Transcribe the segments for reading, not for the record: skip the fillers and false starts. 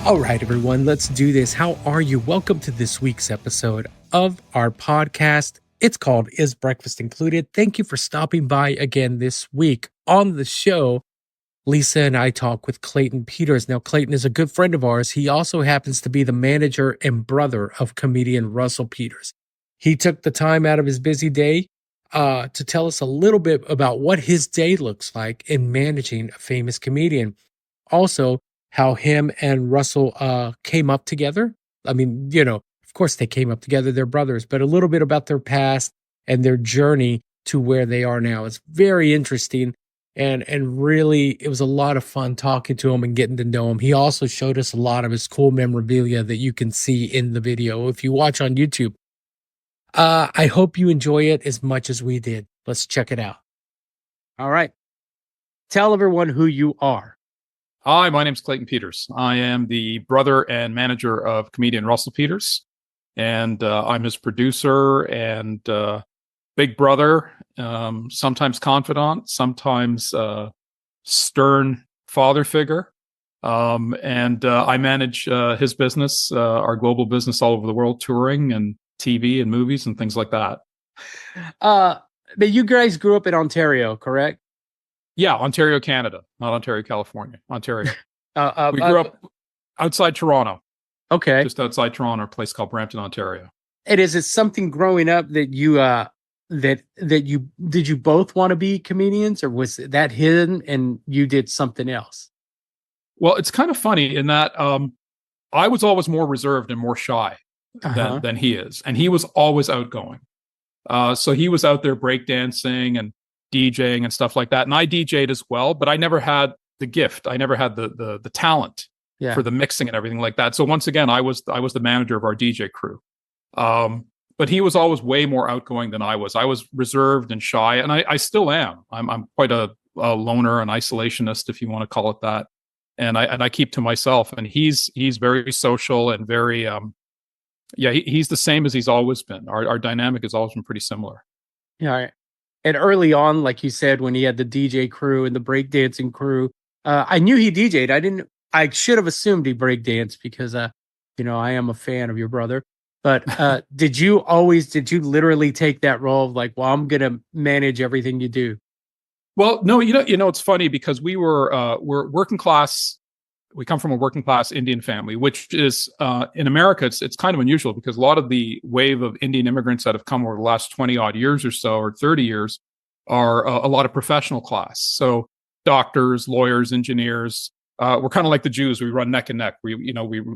All right, everyone, let's do this. How are you? Welcome to this week's episode of our podcast. It's called Is Breakfast Included? Thank you for stopping by again this week. On the show, Lisa and I talk with Clayton Peters. Now, Clayton is a good friend of ours. He also happens to be the manager and brother of comedian Russell Peters. He took the time out of his busy day to tell us a little bit about what his day looks like in managing a famous comedian. Also, how him and Russell came up together. I mean, of course they came up together, they're brothers, but a little bit about their past and their journey to where they are now. It's very interesting. And really, it was a lot of fun talking to him and getting to know him. He also showed us a lot of his cool memorabilia that you can see in the video if you watch on YouTube. I hope you enjoy it as much as we did. Let's check it out. All right. Tell everyone who you are. Hi, my name's Clayton Peters. I am the brother and manager of comedian Russell Peters, and I'm his producer and big brother, sometimes confidant, sometimes stern father figure. And I manage his business, our global business all over the world, touring and TV and movies and things like that. But you guys grew up in Ontario, correct? Yeah, Ontario, Canada, not Ontario, California. Ontario. We grew up outside Toronto. Okay. Just outside Toronto, a place called Brampton, Ontario. And is it something growing up that you did you both want to be comedians, or was that hidden and you did something else? Well, it's kind of funny in that I was always more reserved and more shy than he is, and he was always outgoing. So he was out there breakdancing and DJing and stuff like that, and I DJ'd as well, but I never had the gift. I never had the talent for the mixing and everything like that. So once again, I was the manager of our DJ crew. But he was always way more outgoing than I was. I was reserved and shy, and I still am. I'm quite a loner, an isolationist, if you want to call it that. And I keep to myself. And he's very social and very he's the same as he's always been. Our dynamic has always been pretty similar. Yeah. And early on, like you said, when he had the DJ crew and the breakdancing crew, I knew he DJ'd. I should have assumed he breakdanced because, I am a fan of your brother. But did you literally take that role of like, well, I'm going to manage everything you do? Well, no, it's funny because we're working class. We come from a working class Indian family, which is in America, it's kind of unusual because a lot of the wave of Indian immigrants that have come over the last 20 odd years or so, or 30 years, are a lot of professional class. So doctors, lawyers, engineers. We're kind of like the Jews. We run neck and neck. We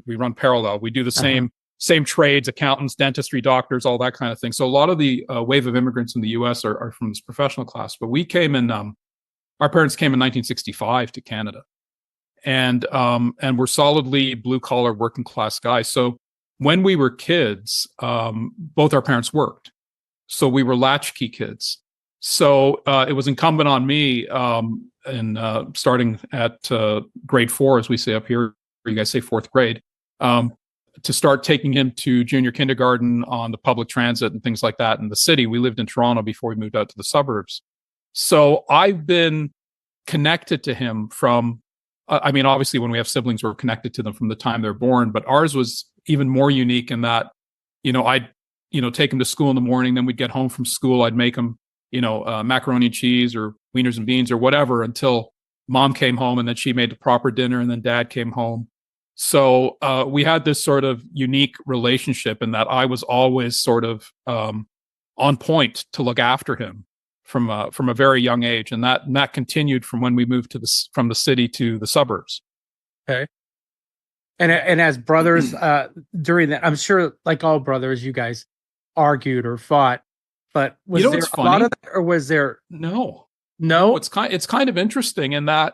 run parallel. We do the same trades: accountants, dentistry, doctors, all that kind of thing. So a lot of the wave of immigrants in the U.S. are from this professional class. But we came in. Our parents came in 1965 to Canada. And we're solidly blue collar working class guys. So when we were kids, both our parents worked. So we were latchkey kids. So it was incumbent on me in starting at grade 4, as we say up here, or you guys say 4th grade, to start taking him to junior kindergarten on the public transit and things like that in the city. We lived in Toronto before we moved out to the suburbs. So I've been connected to him from obviously when we have siblings, we're connected to them from the time they're born, but ours was even more unique in that, I'd, take him to school in the morning, then we'd get home from school, I'd make him, macaroni and cheese or wieners and beans or whatever until mom came home, and then she made the proper dinner, and then dad came home. So we had this sort of unique relationship in that I was always sort of on point to look after him from a very young age, and that continued from when we moved from the city to the suburbs. Okay. And as brothers, during that, I'm sure, like all brothers, you guys argued or fought. But was there a lot of that, or was there no? It's kind of interesting in that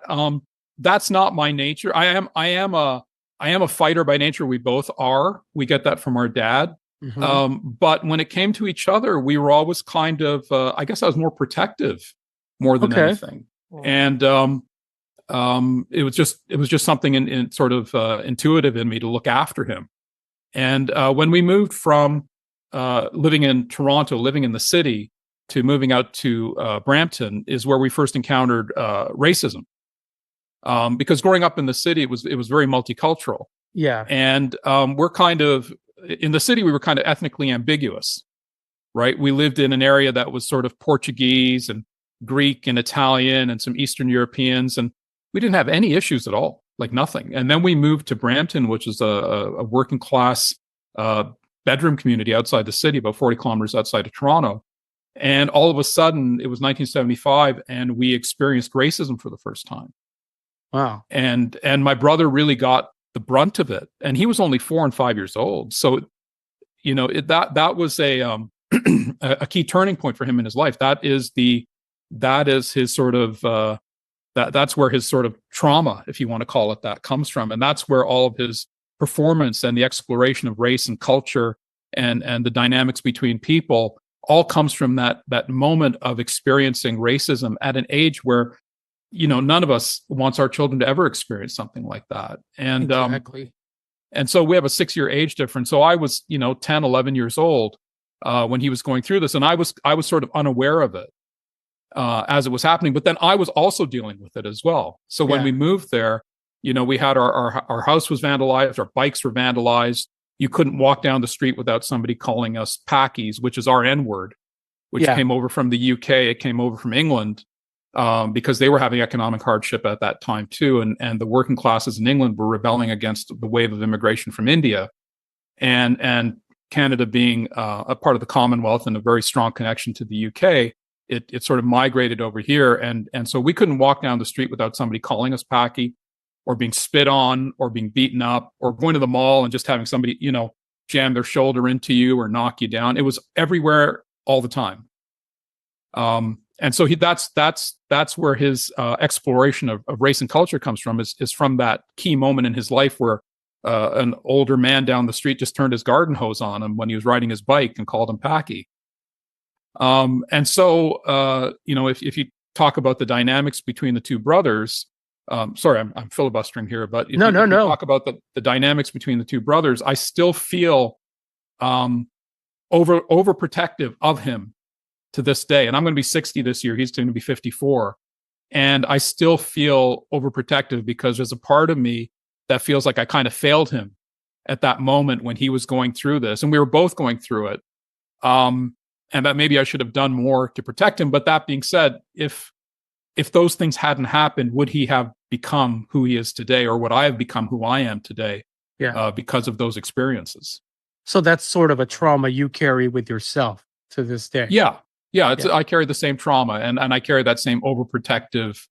that's not my nature. I am a fighter by nature. We both are. We get that from our dad. But when it came to each other, we were always kind of, I guess I was more protective more than anything. And it was just something in sort of intuitive in me to look after him. And when we moved from living in Toronto, living in the city, to moving out to Brampton is where we first encountered racism. Because growing up in the city, it was very multicultural. Yeah. And we're kind of, in the city, we were kind of ethnically ambiguous, right? We lived in an area that was sort of Portuguese and Greek and Italian and some Eastern Europeans, and we didn't have any issues at all, like nothing. And then we moved to Brampton, which is a working class bedroom community outside the city, about 40 kilometers outside of Toronto. And all of a sudden, it was 1975, and we experienced racism for the first time. Wow. And my brother really got the brunt of it, and he was only 4 and 5 years old. So, that was a a key turning point for him in his life. That is his sort of that's where his sort of trauma, if you want to call it that, comes from, and that's where all of his performance and the exploration of race and culture and the dynamics between people all comes from that moment of experiencing racism at an age where none of us wants our children to ever experience something like that. And exactly. And so we have a 6-year age difference. So I was 10, 11 years old when he was going through this, and I was sort of unaware of it as it was happening, but then I was also dealing with it as well. So when we moved there, we had our house was vandalized, our bikes were vandalized. You couldn't walk down the street without somebody calling us Packies, which is our N word, which came over from the UK. It came over from England because they were having economic hardship at that time too. And the working classes in England were rebelling against the wave of immigration from India. And Canada being a part of the Commonwealth and a very strong connection to the UK, it sort of migrated over here. And so we couldn't walk down the street without somebody calling us Packy, or being spit on, or being beaten up, or going to the mall and just having somebody, jam their shoulder into you or knock you down. It was everywhere all the time. And so that's where his exploration of race and culture comes from, is from that key moment in his life where an older man down the street just turned his garden hose on him when he was riding his bike and called him Packy. And so, if you talk about the dynamics between the two brothers, sorry, I'm filibustering here, but if you talk about the dynamics between the two brothers, I still feel overprotective of him to this day. And I'm going to be 60 this year. He's going to be 54. And I still feel overprotective because there's a part of me that feels like I kind of failed him at that moment when he was going through this. And we were both going through it. And that maybe I should have done more to protect him. But that being said, if those things hadn't happened, would he have become who he is today, or would I have become who I am today because of those experiences? So that's sort of a trauma you carry with yourself to this day. Yeah. I carry the same trauma, and I carry that same overprotective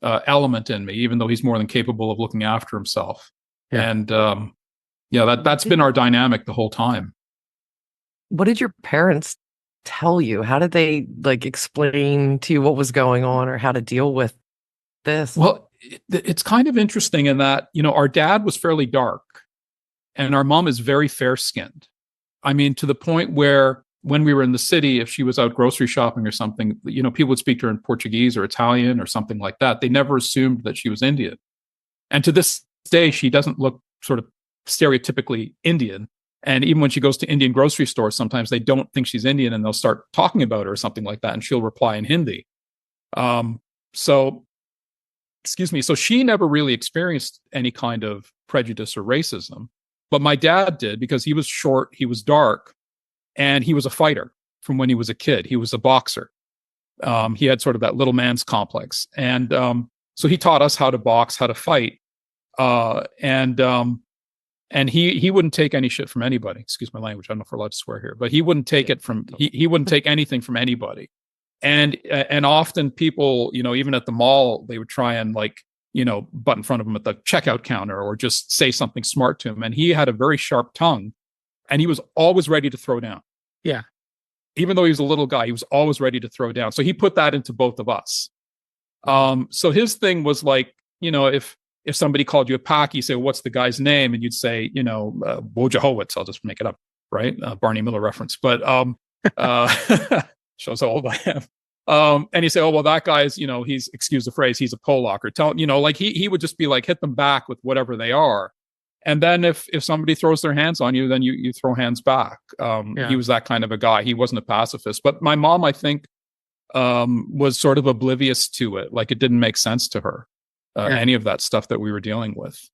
element in me, even though he's more than capable of looking after himself. Yeah. And that's been our dynamic the whole time. What did your parents tell you? How did they explain to you what was going on or how to deal with this? Well, it's kind of interesting in that, our dad was fairly dark and our mom is very fair skinned. I mean, to the point where when we were in the city, if she was out grocery shopping or something, people would speak to her in Portuguese or Italian or something like that. They never assumed that she was Indian. And to this day, she doesn't look sort of stereotypically Indian. And even when she goes to Indian grocery stores, sometimes they don't think she's Indian and they'll start talking about her or something like that. And she'll reply in Hindi. So she never really experienced any kind of prejudice or racism. But my dad did, because he was short, he was dark, and he was a fighter from when he was a kid. He was a boxer. He had sort of that little man's complex. And so he taught us how to box, how to fight. And he wouldn't take any shit from anybody. Excuse my language. I don't know if we're allowed to swear here, but he wouldn't take it from, he wouldn't take anything from anybody. And often people, even at the mall, they would try and butt in front of him at the checkout counter or just say something smart to him. And he had a very sharp tongue and he was always ready to throw down. Yeah. Even though he was a little guy, he was always ready to throw down. So he put that into both of us. So his thing was if somebody called you a Packy, you say, well, what's the guy's name? And you'd say, Wojciechowicz, I'll just make it up, right? Barney Miller reference. But shows how old I am. And you say, oh, well, that guy's, he's, excuse the phrase, he's a Polak, or he would just be hit them back with whatever they are. And then if somebody throws their hands on you, then you throw hands back. He was that kind of a guy. He wasn't a pacifist. But my mom, I think, was sort of oblivious to it. It didn't make sense to her, any of that stuff that we were dealing with.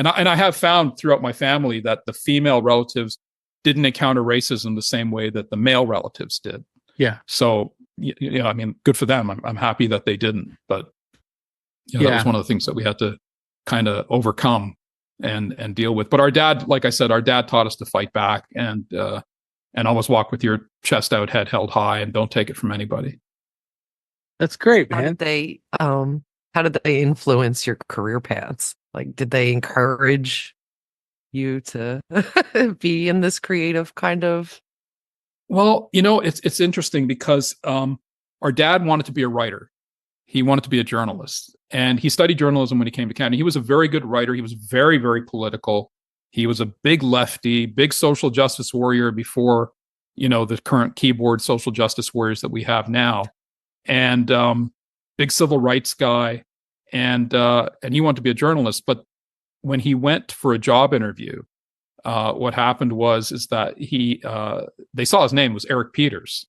And I have found throughout my family that the female relatives didn't encounter racism the same way that the male relatives did. Yeah. So, I mean, good for them. I'm happy that they didn't. But that was one of the things that we had to kind of overcome and deal with. But our dad, like I said, our dad taught us to fight back and always walk with your chest out, head held high, and don't take it from anybody. That's great, man. How did they influence your career paths? Like, did they encourage you to be in this creative kind of? Well, it's interesting because our dad wanted to be a writer. He wanted to be a journalist, and he studied journalism when he came to Canada. He was a very good writer. He was very, very political. He was a big lefty, big social justice warrior before, the current keyboard social justice warriors that we have now, and big civil rights guy. And he wanted to be a journalist. But when he went for a job interview, what happened is that they saw his name was Eric Peters,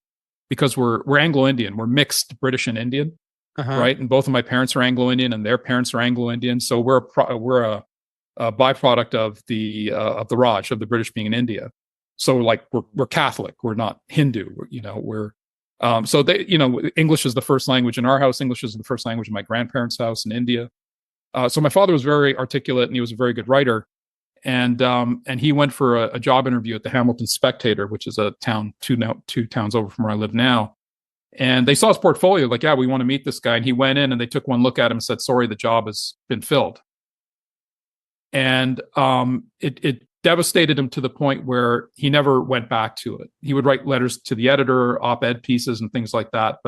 because we're Anglo-Indian, we're mixed British and Indian, right? And both of my parents are Anglo-Indian, and their parents are Anglo-Indian, so we're a byproduct of the Raj, of the British being in India. So like we're Catholic, we're not Hindu, we're so they, English is the first language in our house. English is the first language in my grandparents' house in India. So my father was very articulate, and he was a very good writer. And he went for a job interview at the Hamilton Spectator, which is a town two towns over from where I live now. And they saw his portfolio, like, yeah, we want to meet this guy. And he went in, and they took one look at him and said, sorry, the job has been filled. And it devastated him to the point where he never went back to it. He would write letters to the editor, op-ed pieces and things like that.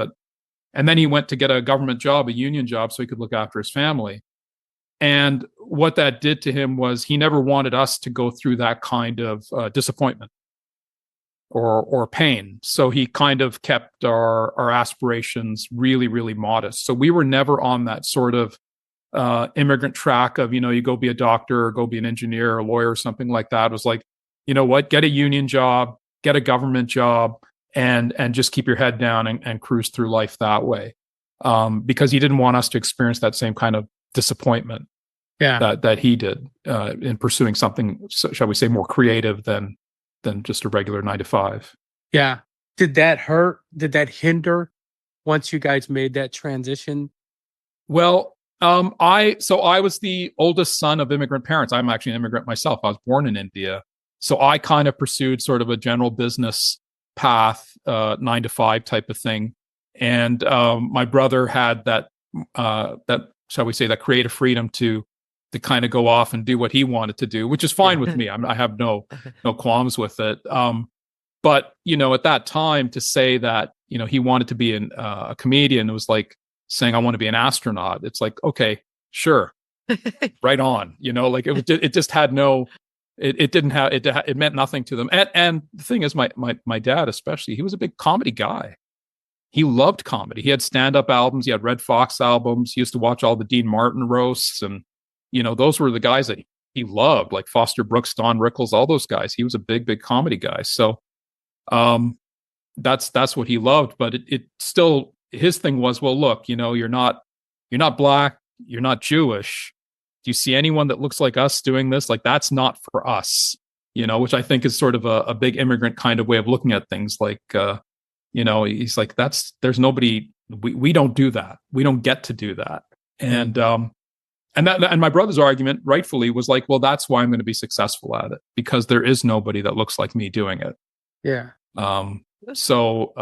And then he went to get a government job, a union job, so he could look after his family. And what that did to him was he never wanted us to go through that kind of disappointment or pain. So he kind of kept our aspirations really, really modest. So we were never on that sort of immigrant track of, you go be a doctor or go be an engineer or a lawyer or something like that. It was like, you know what, get a union job, get a government job, and just keep your head down and cruise through life that way. Because he didn't want us to experience that same kind of disappointment that he did in pursuing something, shall we say, more creative than just a regular 9-to-5. Yeah. Did that hurt? Did that hinder once you guys made that transition? Well, I was the oldest son of immigrant parents. I'm actually an immigrant myself. I was born in India. So I kind of pursued sort of a general business path, 9-to-5 type of thing. And my brother had that shall we say, that creative freedom to kind of go off and do what he wanted to do, which is fine with me. I have no qualms with it. But, at that time, to say that, he wanted to be a comedian, it was like saying, I want to be an astronaut. It's like, okay, sure. Right on. Like it just had no, it didn't have, it meant nothing to them. And the thing is, my dad, especially, he was a big comedy guy. He loved comedy. He had stand-up albums. He had Red Fox albums. He used to watch all the Dean Martin roasts. And, those were the guys that he loved, like Foster Brooks, Don Rickles, all those guys. He was a big, big comedy guy. So that's what he loved. But it still, his thing was, well, look, you're not black. You're not Jewish. Do you see anyone that looks like us doing this? Like, that's not for us, which I think is sort of a big immigrant kind of way of looking at things. Like, he's like, there's nobody, we don't do that. We don't get to do that. And my brother's argument rightfully was like, well, that's why I'm going to be successful at it, because there is nobody that looks like me doing it. Yeah. So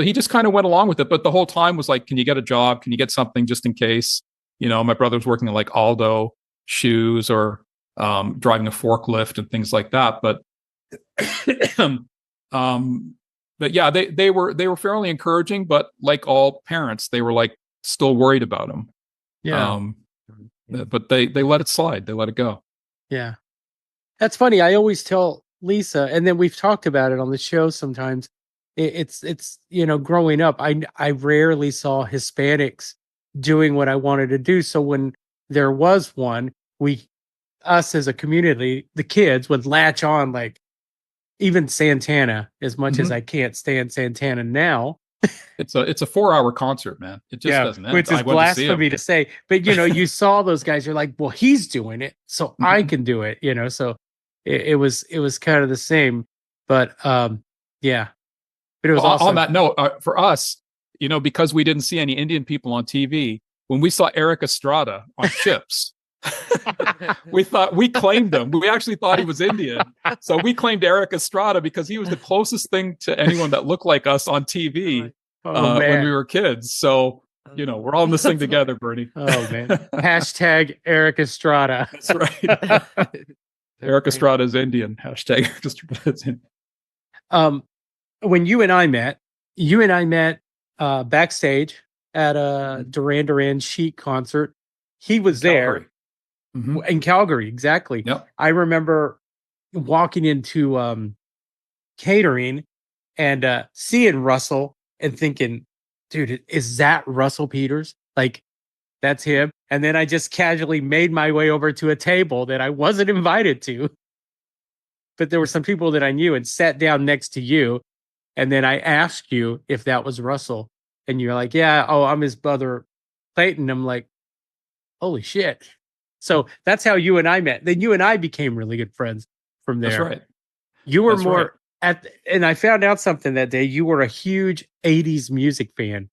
he just kind of went along with it, but the whole time was like, can you get a job? Can you get something just in case? My brother was working at like Aldo shoes or driving a forklift and things like that. But yeah, they were fairly encouraging, but like all parents, they were like still worried about him. Yeah. But they let it slide. They let it go. Yeah. That's funny. I always tell Lisa, and then we've talked about it on the show sometimes. It's growing up, I rarely saw Hispanics doing what I wanted to do. So when there was one, us as a community, the kids would latch on, like even Santana, as much as I can't stand Santana now. it's a 4-hour concert, man. It just doesn't end. Which is I went to see him. blasphemy to say. But you saw those guys, you're like, well, he's doing it, so I can do it, so it was kind of the same. But yeah. But it was awesome. On that note, for us, because we didn't see any Indian people on TV, when we saw Eric Estrada on Chips, we claimed him. We actually thought he was Indian. So we claimed Eric Estrada because he was the closest thing to anyone that looked like us on TV when we were kids. So, we're all in this thing together, Bernie. Oh, man. Hashtag Eric Estrada. That's right. Eric Estrada is Indian. Hashtag Eric Estrada is Indian. When you and I met backstage at a Duran Duran Chic concert. He was there in Calgary. Exactly. Yep. I remember walking into catering and seeing Russell and thinking, dude, is that Russell Peters? Like, that's him. And then I just casually made my way over to a table that I wasn't invited to. But there were some people that I knew and sat down next to you. And then I asked you if that was Russell. And you're like, yeah, I'm his brother, Clayton. I'm like, holy shit. So that's how you and I met. Then you and I became really good friends from there. That's right. You were and I found out something that day. You were a huge 80s music fan.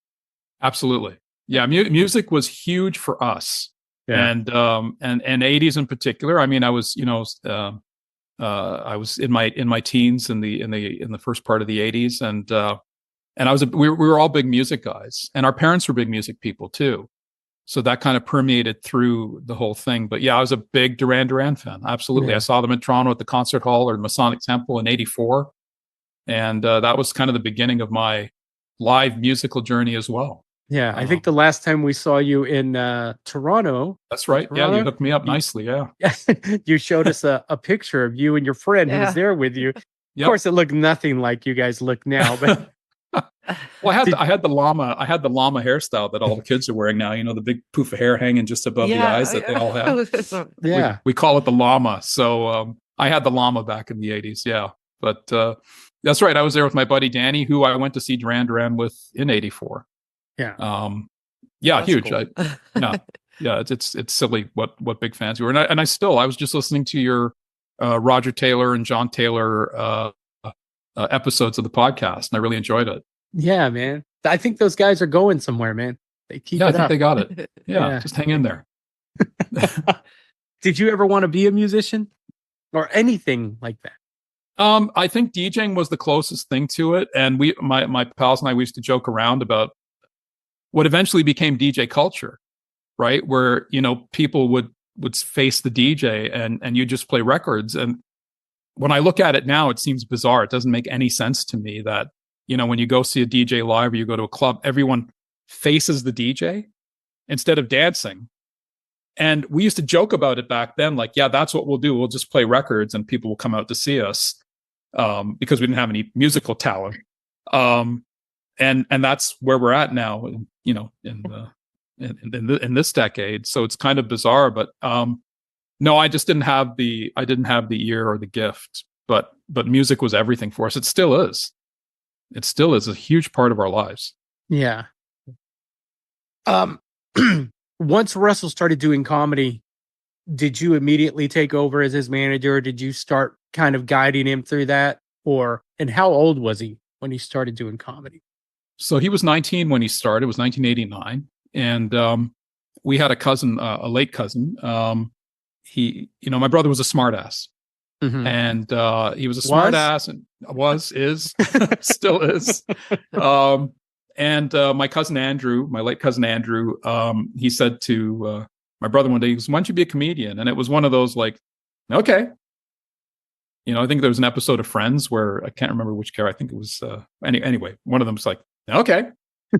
Absolutely. Yeah. Music was huge for us. Yeah. And 80s in particular. I mean, I was, I was in my teens in the first part of the 80s, and we were all big music guys, and our parents were big music people too, so that kind of permeated through the whole thing. But yeah, I was a big Duran Duran fan. Absolutely. I saw them in Toronto at the Concert Hall or Masonic Temple in '84, and that was kind of the beginning of my live musical journey as well. Yeah, I think the last time we saw you in Toronto. That's right. Toronto, yeah, you hooked me up nicely. Yeah. You showed us a picture of you and your friend who was there with you. Yep. Of course, it looked nothing like you guys look now. But well, I had the llama hairstyle that all the kids are wearing now. The big poof of hair hanging just above the eyes that they all have. Yeah, we call it the llama. So I had the llama back in the 80s. Yeah, but that's right. I was there with my buddy Danny, who I went to see Duran Duran with in '84. Yeah. Yeah, that's huge. Cool. It's silly what big fans we were. And I was just listening to your Roger Taylor and John Taylor episodes of the podcast, and I really enjoyed it. Yeah, man. I think those guys are going somewhere, man. They keep I it think up. they got it. Yeah, just hang in there. Did you ever want to be a musician or anything like that? I think DJing was the closest thing to it, and my pals and I used to joke around about what eventually became DJ culture, right? Where, people would face the DJ and you just play records. And when I look at it now, it seems bizarre. It doesn't make any sense to me that, when you go see a DJ live or you go to a club, everyone faces the DJ instead of dancing. And we used to joke about it back then, like, yeah, that's what we'll do. We'll just play records and people will come out to see us because we didn't have any musical talent. And that's where we're at now, in this decade. So it's kind of bizarre, but no, I just didn't have the ear or the gift. But music was everything for us. It still is. It still is a huge part of our lives. Yeah. Once Russell started doing comedy, did you immediately take over as his manager? Did you start kind of guiding him through that? And how old was he when he started doing comedy? So he was 19 when he started. It was 1989. And we had a cousin, a late cousin. He, my brother was a smartass. Mm-hmm. And he was a smartass and is, still is. And my cousin Andrew, my late cousin Andrew, he said to my brother one day, he goes, "Why don't you be a comedian?" And it was one of those like, okay. I think there was an episode of Friends where I can't remember which character. I think it was anyway. One of them was like, okay,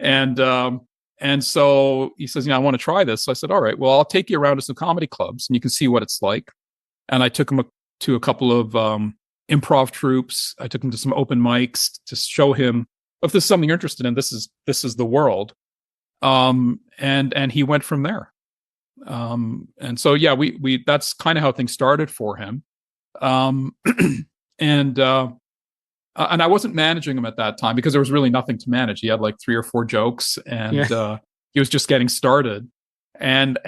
and so he says, I want to try this. So I said, all right, well, I'll take you around to some comedy clubs and you can see what it's like. And I took him to a couple of improv troupes. I took him to some open mics to show him, if this is something you're interested in, this is the world. And he went from there. And so yeah, we that's kind of how things started for him. And and I wasn't managing him at that time because there was really nothing to manage. He had like 3 or 4 jokes, and he was just getting started. And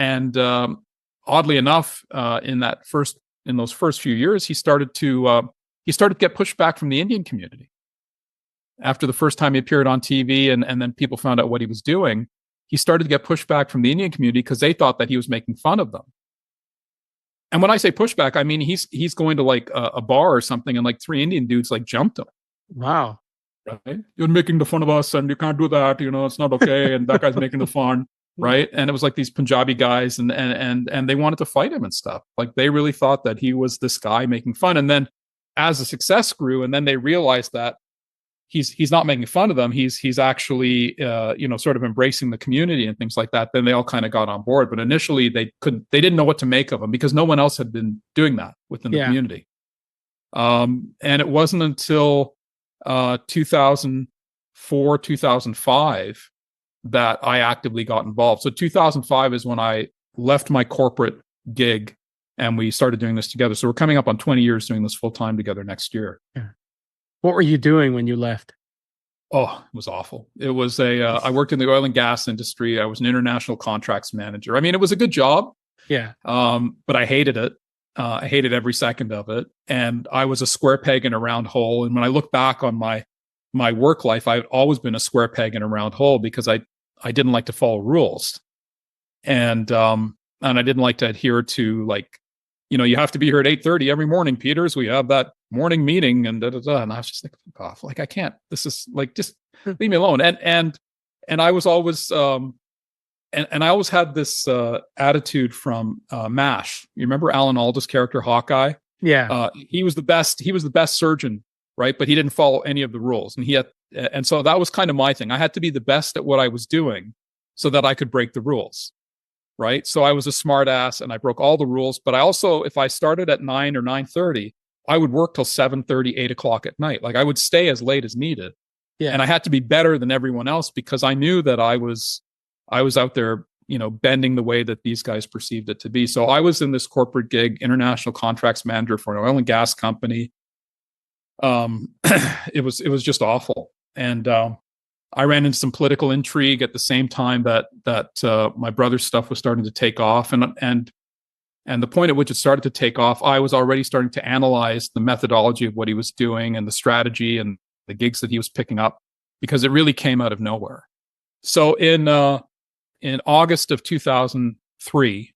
oddly enough, in those first few years, he started to get pushback from the Indian community. After the first time he appeared on TV, and then people found out what he was doing, he started to get pushback from the Indian community because they thought that he was making fun of them. And when I say pushback, I mean he's going to like a bar or something, and like 3 Indian dudes like jumped him. Wow. Right? You're making the fun of us, and you can't do that. It's not okay. And that guy's making the fun. Right. And it was like these Punjabi guys, and they wanted to fight him and stuff. Like they really thought that he was this guy making fun. And then as the success grew, and then they realized that he's not making fun of them. He's actually sort of embracing the community and things like that. Then they all kind of got on board. But initially they didn't know what to make of him because no one else had been doing that within the community. And it wasn't until 2004, 2005 that I actively got involved. So 2005 is when I left my corporate gig and we started doing this together. So we're coming up on 20 years doing this full time together next year. Yeah. What were you doing when you left? Oh, it was awful. It was I worked in the oil and gas industry. I was an international contracts manager. I mean, it was a good job. Yeah. But I hated it. I hated every second of it. And I was a square peg in a round hole. And when I look back on my work life, I've always been a square peg in a round hole because I didn't like to follow rules. And I didn't like to adhere to like, you have to be here at 8:30 every morning, Peters. We have that morning meeting and da, da, da. And I was just like, fuck off. Like, I can't, this is like, just leave me alone. And I was always, and I always had this attitude from MASH. You remember Alan Alda's character, Hawkeye? Yeah. He was the best surgeon, right? But he didn't follow any of the rules. And so that was kind of my thing. I had to be the best at what I was doing so that I could break the rules. Right. So I was a smart ass and I broke all the rules. But I also, if I started at 9 or 9:30, I would work till 7:30, 8 o'clock at night. Like I would stay as late as needed. Yeah. And I had to be better than everyone else because I knew that I was out there, bending the way that these guys perceived it to be. So I was in this corporate gig, international contracts manager for an oil and gas company. It was just awful. And I ran into some political intrigue at the same time that my brother's stuff was starting to take off, and the point at which it started to take off, I was already starting to analyze the methodology of what he was doing and the strategy and the gigs that he was picking up because it really came out of nowhere. So in August of 2003,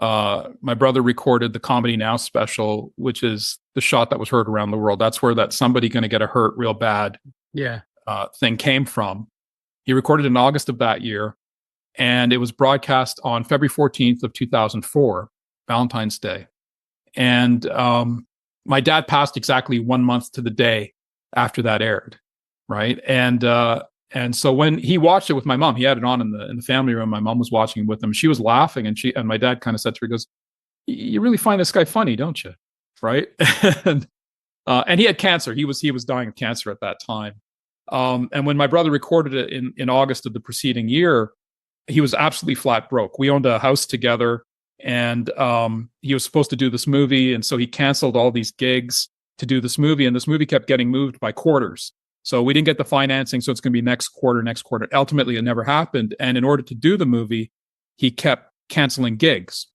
my brother recorded the Comedy Now special, which is the shot that was heard around the world. That's where that somebody going to get a hurt real bad. Yeah. Thing came from. He recorded in August of that year, and it was broadcast on February 14th of 2004, Valentine's Day. And my dad passed exactly 1 month to the day after that aired, right? And so when he watched it with my mom, he had it on in the family room. My mom was watching it with him. She was laughing, and my dad kind of said to her, he goes, "You really find this guy funny, don't you?" Right? And he had cancer. He was dying of cancer at that time. And when my brother recorded it in August of the preceding year, he was absolutely flat broke. We owned a house together, and he was supposed to do this movie. And so he canceled all these gigs to do this movie. And this movie kept getting moved by quarters. So we didn't get the financing. So it's going to be next quarter. Ultimately, it never happened. And in order to do the movie, he kept canceling gigs.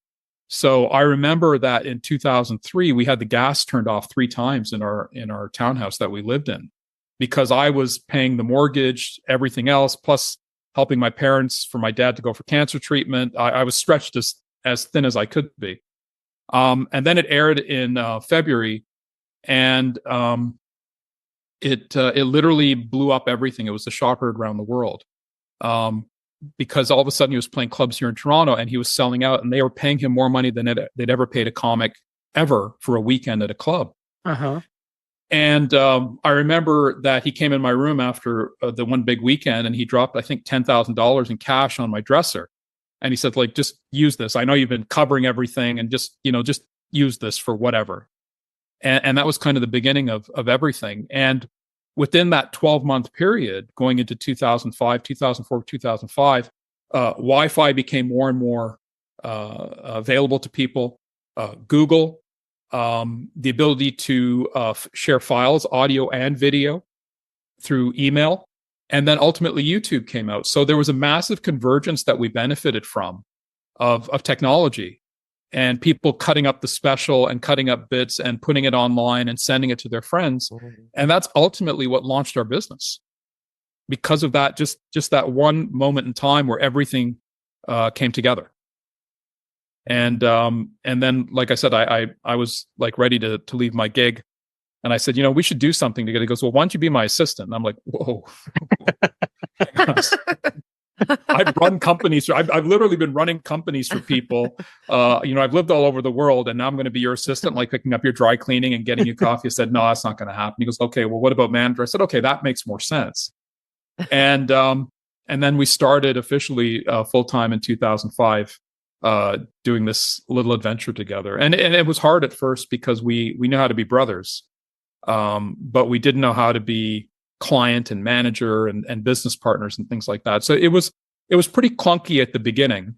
So I remember that in 2003, we had the gas turned off 3 times in our townhouse that we lived in, because I was paying the mortgage, everything else, plus helping my parents for my dad to go for cancer treatment. I was stretched as thin as I could be. And then it aired in February, and it literally blew up everything. It was the shot heard around the world, because all of a sudden he was playing clubs here in Toronto, and he was selling out, and they were paying him more money than they'd ever paid a comic ever for a weekend at a club. Uh-huh. And I remember that he came in my room after the one big weekend, and he dropped, I think, $10,000 in cash on my dresser. And he said, like, just use this. I know you've been covering everything, and just use this for whatever. And that was kind of the beginning of everything. And within that 12-month period, going into 2005, 2004, 2005, Wi-Fi became more and more available to people. Google the ability to share files, audio and video, through email. And then ultimately YouTube came out. So there was a massive convergence that we benefited from of technology, and people cutting up the special and cutting up bits and putting it online and sending it to their friends. And that's ultimately what launched our business. Because of that, just that one moment in time where everything came together. And then, like I said, I was like ready to leave my gig. And I said, we should do something together. He goes, well, why don't you be my assistant? And I'm like, whoa. I've run companies. I've literally been running companies for people. I've lived all over the world, and now I'm going to be your assistant, like picking up your dry cleaning and getting you coffee. I said, no, that's not going to happen. He goes, okay, well, what about manager? I said, okay, that makes more sense. And then we started officially full-time in 2005, doing this little adventure together. And it was hard at first because we knew how to be brothers, but we didn't know how to be client and manager and business partners and things like that. So it was pretty clunky at the beginning,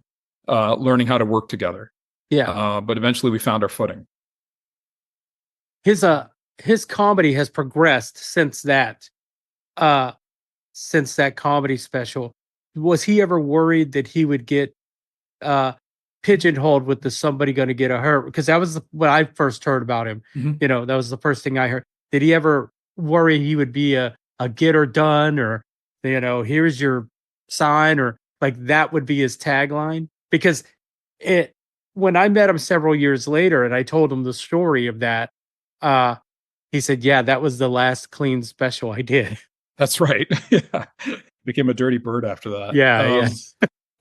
learning how to work together. Yeah. But eventually we found our footing. His comedy has progressed since that comedy special. Was he ever worried that he would get pigeonholed with the somebody going to get a hurt? Because that was when I first heard about him. Mm-hmm. That was the first thing I heard. Did he ever worry he would be a get her done, or here's your sign, or like that would be his tagline? Because when I met him several years later and I told him the story of that, he said, yeah, that was the last clean special I did. That's right. Yeah. Became a dirty bird after that. Yeah.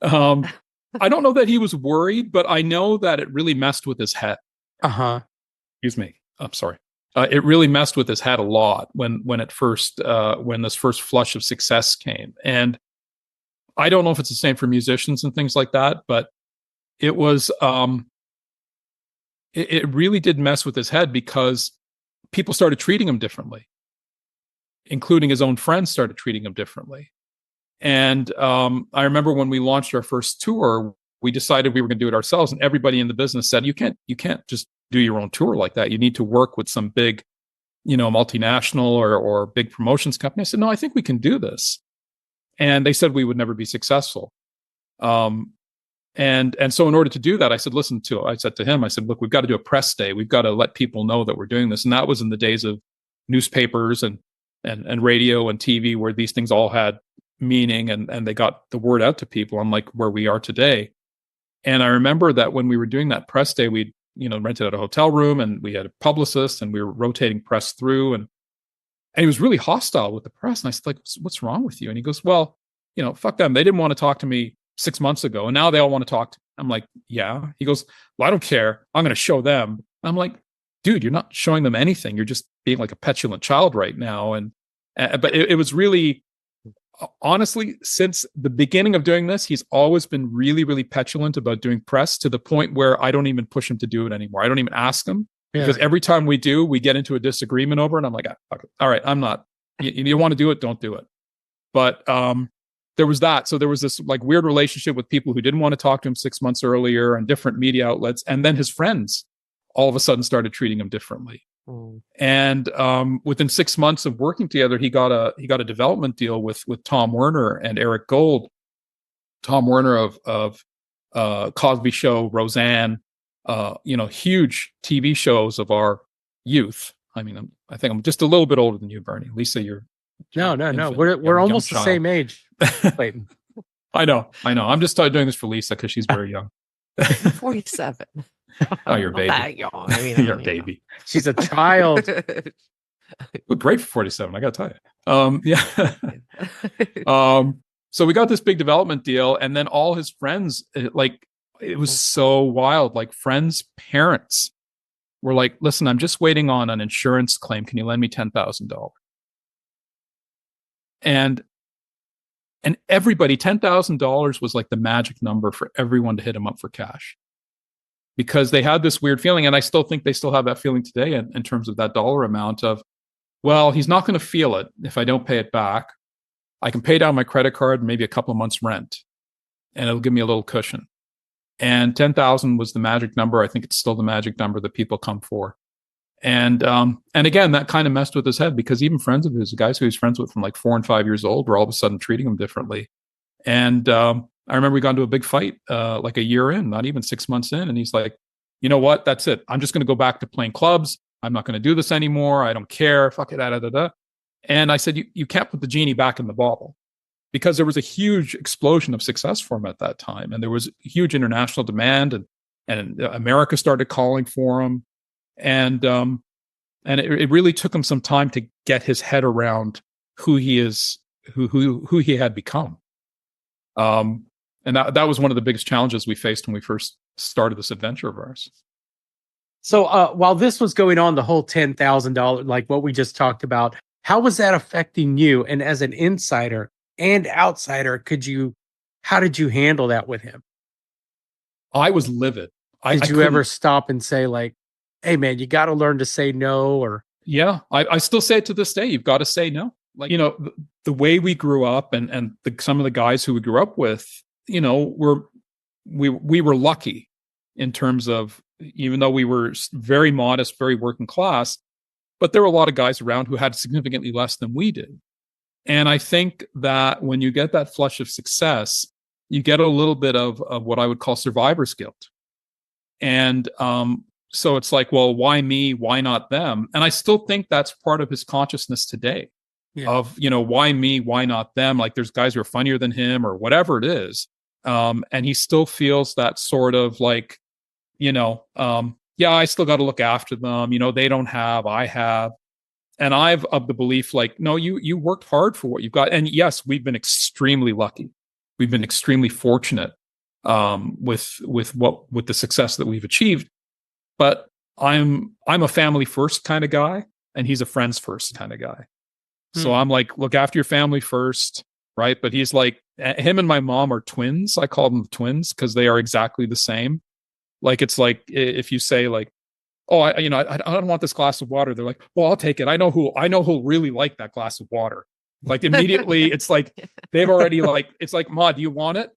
I don't know that he was worried, but I know that it really messed with his head. Excuse me. I'm sorry. It really messed with his head a lot when this first flush of success came. And I don't know if it's the same for musicians and things like that, but it was, it really did mess with his head because people started treating him differently, including his own friends started treating him differently. And I remember when we launched our first tour, we decided we were going to do it ourselves, and everybody in the business said, you can't just do your own tour like that. You need to work with some big, multinational or big promotions company. I said, no, I think we can do this. And they said we would never be successful. And so in order to do that, I said to him, look, we've got to do a press day. We've got to let people know that we're doing this. And that was in the days of newspapers and radio and TV, where these things all had meaning and they got the word out to people, unlike where we are today. And I remember that when we were doing that press day, we rented out a hotel room and we had a publicist and we were rotating press through, and he was really hostile with the press. And I said, like, what's wrong with you? And he goes, well, fuck them. They didn't want to talk to me 6 months ago, and now they all want to talk to me. I'm like, yeah. He goes, well, I don't care. I'm going to show them. I'm like, dude, you're not showing them anything. You're just being like a petulant child right now. But it was really, honestly, since the beginning of doing this, he's always been really, really petulant about doing press, to the point where I don't even push him to do it anymore. I don't even ask him, because every time we do, we get into a disagreement over it. And I'm like, fuck it. All right, I'm not, you want to do it, don't do it. But there was that. So there was this like weird relationship with people who didn't want to talk to him 6 months earlier and different media outlets. And then his friends all of a sudden started treating him differently. And within 6 months of working together, he got a development deal with Tom Werner and Eric Gold. Tom Werner of Cosby Show, Roseanne, huge TV shows of our youth. I mean, I think I'm just a little bit older than you, Bernie. Lisa, you're no. We're almost the same age, Clayton. I know. I'm just doing this for Lisa because she's very young. 47. Oh, you're a baby. That young. I mean, you're a baby. She's a child. Look great for 47. I got to tell you. So we got this big development deal, and then all his friends, it was so wild. Like, friends' parents were like, "Listen, I'm just waiting on an insurance claim. Can you lend me $10,000?" And everybody, $10,000 was like the magic number for everyone to hit him up for cash, because they had this weird feeling, and I still think they still have that feeling today in terms of that dollar amount of, well, he's not going to feel it if I don't pay it back. I can pay down my credit card, maybe a couple of months rent, and it'll give me a little cushion. And 10,000 was the magic number. I think it's still the magic number that people come for. And again, that kind of messed with his head, because even friends of his, guys who he was friends with from like 4 and 5 years old, were all of a sudden treating him differently. And I remember we got into a big fight like a year in, not even 6 months in. And he's like, you know what? That's it. I'm just going to go back to playing clubs. I'm not going to do this anymore. I don't care. Fuck it. Da, da, da, da. And I said, you can't put the genie back in the bottle, because there was a huge explosion of success for him at that time. And there was huge international demand, and America started calling for him. And it really took him some time to get his head around who he is, who he had become. And that was one of the biggest challenges we faced when we first started this adventure of ours. So while this was going on, the whole $10,000, like what we just talked about, how was that affecting you? And as an insider and outsider, how did you handle that with him? I was livid. Did you ever stop and say, like, hey man, you got to learn to say no? Or yeah, I still say it to this day. You've got to say no. Like, the way we grew up, and some of the guys who we grew up with, we were lucky in terms of, even though we were very modest, very working class, but there were a lot of guys around who had significantly less than we did. And I think that when you get that flush of success, you get a little bit of what I would call survivor's guilt. And so it's like, well, why me? Why not them? And I still think that's part of his consciousness today. Yeah. Of, why me? Why not them? Like, there's guys who are funnier than him or whatever it is. And he still feels that sort of like, yeah, I still got to look after them. They don't have, I have. And I've of the belief, like, no, you worked hard for what you've got. And yes, we've been extremely lucky. We've been extremely fortunate with the success that we've achieved. But I'm a family first kind of guy, and he's a friends first kind of guy. So I'm like, look after your family first, right? But he's like, him and my mom are twins. I call them twins because they are exactly the same. Like, it's like if you say like, oh, I don't want this glass of water. They're like, well, I'll take it. I know who'll really like that glass of water. Like, immediately, it's like they've already like, it's like, Ma, do you want it?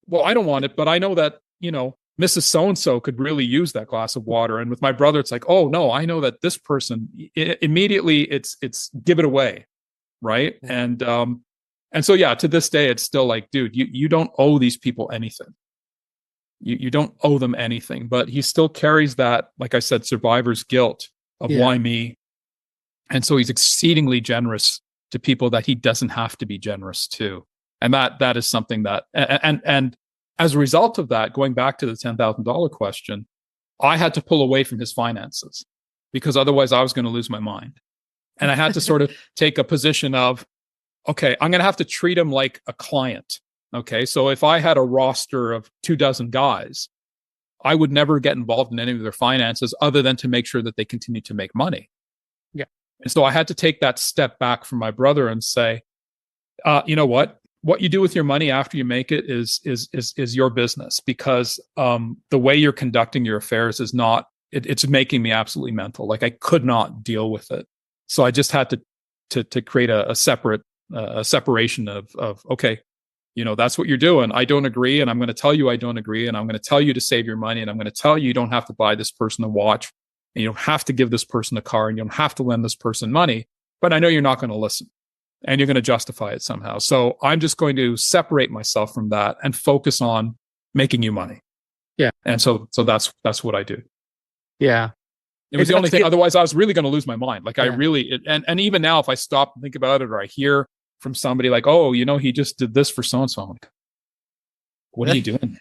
Well, I don't want it, but I know that Mrs. So-and-so could really use that glass of water. And with my brother, it's like, oh no, I know that this person, immediately it's give it away. Right. Mm-hmm. And so, yeah, to this day, it's still like, dude, you don't owe these people anything. You don't owe them anything, but he still carries that, like I said, survivor's guilt of why me. And so he's exceedingly generous to people that he doesn't have to be generous to. And that is something that, and as a result of that, going back to the $10,000 question, I had to pull away from his finances, because otherwise I was going to lose my mind. And I had to sort of take a position of, okay, I'm going to have to treat him like a client. Okay. So if I had a roster of 24 guys, I would never get involved in any of their finances other than to make sure that they continue to make money. Yeah. And so I had to take that step back from my brother and say, you know what you do with your money after you make it is your business, because the way you're conducting your affairs is not, it's making me absolutely mental. Like, I could not deal with it. So I just had to create a separation of okay, that's what you're doing. I don't agree. And I'm going to tell you I don't agree. And I'm going to tell you to save your money. And I'm going to tell you don't have to buy this person a watch. And you don't have to give this person a car. And you don't have to lend this person money. But I know you're not going to listen. And you're going to justify it somehow. So I'm just going to separate myself from that and focus on making you money. Yeah. And so that's what I do. Yeah. It was the only thing. Otherwise, I was really going to lose my mind. Like, I really, and even now, if I stop and think about it, or I hear from somebody like, oh, he just did this for so-and-so, I'm like, what are you doing?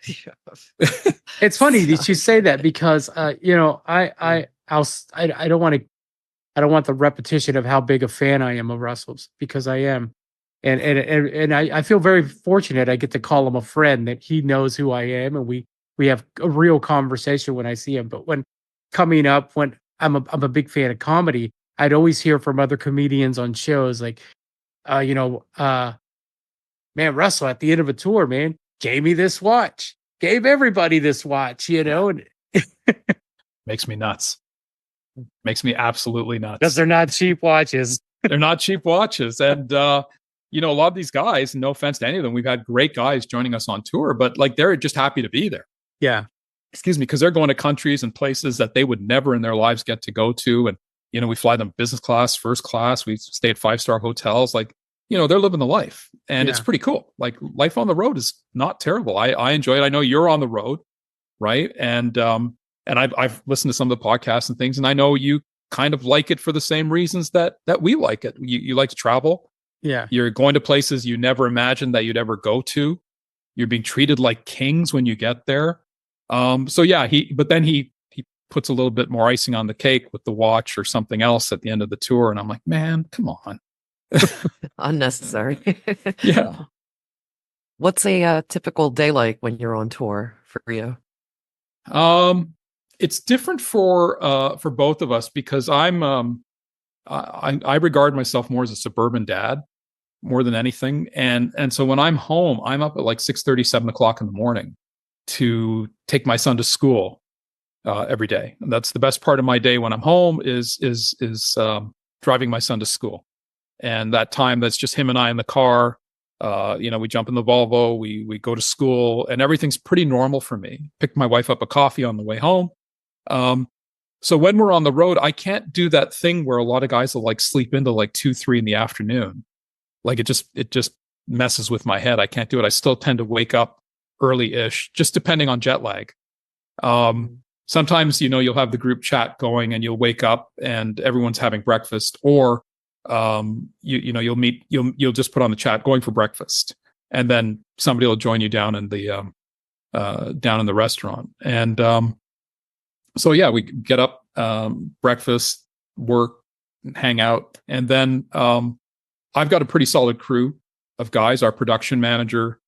It's funny that you say that, because, I don't want the repetition of how big a fan I am of Russell's, because I am. And I feel very fortunate. I get to call him a friend, that he knows who I am. And we have a real conversation when I see him. But when I'm a big fan of comedy, I'd always hear from other comedians on shows like, man, Russell at the end of a tour, man, gave me this watch, gave everybody this watch, and makes me nuts. Makes me absolutely nuts. Because they're not cheap watches. They're not cheap watches. And, a lot of these guys, no offense to any of them, we've had great guys joining us on tour, but like, they're just happy to be there. Yeah. excuse me, because they're going to countries and places that they would never in their lives get to go to. And, we fly them business class, first class. We stay at 5-star hotels. Like, they're living the life, and it's pretty cool. Like, life on the road is not terrible. I enjoy it. I know you're on the road, right? And I've listened to some of the podcasts and things, and I know you kind of like it for the same reasons that we like it. You like to travel. Yeah. You're going to places you never imagined that you'd ever go to. You're being treated like kings when you get there. So yeah, he puts a little bit more icing on the cake with the watch or something else at the end of the tour. And I'm like, man, come on. Unnecessary. Yeah. What's a typical day like when you're on tour for you? It's different for both of us, because I regard myself more as a suburban dad more than anything. And so when I'm home, I'm up at like 6:30, 7 o'clock in the morning to take my son to school every day. And that's the best part of my day when I'm home is driving my son to school. And that time, that's just him and I in the car. We jump in the Volvo, we go to school, and everything's pretty normal for me. Pick my wife up a coffee on the way home. So when we're on the road, I can't do that thing where a lot of guys will like sleep into like 2, 3 in the afternoon. Like it just messes with my head. I can't do it. I still tend to wake up early-ish, just depending on jet lag. Sometimes, you'll have the group chat going and you'll wake up and everyone's having breakfast, or you'll just put on the chat going for breakfast, and then somebody will join you down in the restaurant. And so yeah, we get up, breakfast, work, hang out, and then I've got a pretty solid crew of guys. Our production manager,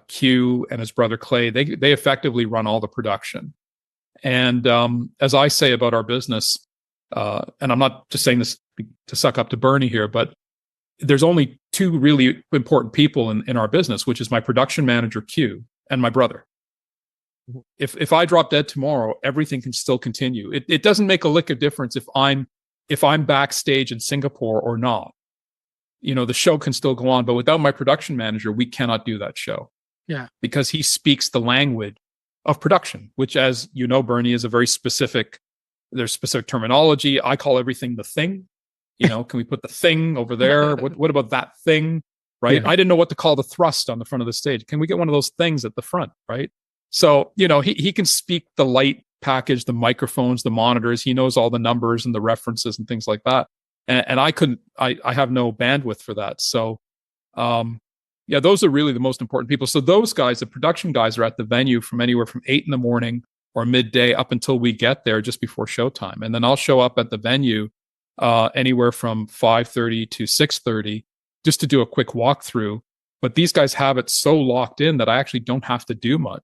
Q, and his brother Clay, they effectively run all the production. And as I say about our business, and I'm not just saying this to suck up to Bernie here, but there's only 2 really important people in our business, which is my production manager, Q, and my brother. If I drop dead tomorrow, everything can still continue. It doesn't make a lick of difference if I'm backstage in Singapore or not. The show can still go on, but without my production manager, we cannot do that show. Yeah. Because he speaks the language of production, which, as you know, Bernie, is a very specific, there's specific terminology. I call everything the thing. Can we put the thing over there? What about that thing? Right. Yeah. I didn't know what to call the thrust on the front of the stage. Can we get one of those things at the front? Right. So, he can speak the light package, the microphones, the monitors. He knows all the numbers and the references and things like that. And I have no bandwidth for that. So, yeah, those are really the most important people. So those guys, the production guys, are at the venue from anywhere from 8 in the morning or midday up until we get there just before showtime. And then I'll show up at the venue anywhere from 5:30 to 6:30 just to do a quick walkthrough. But these guys have it so locked in that I actually don't have to do much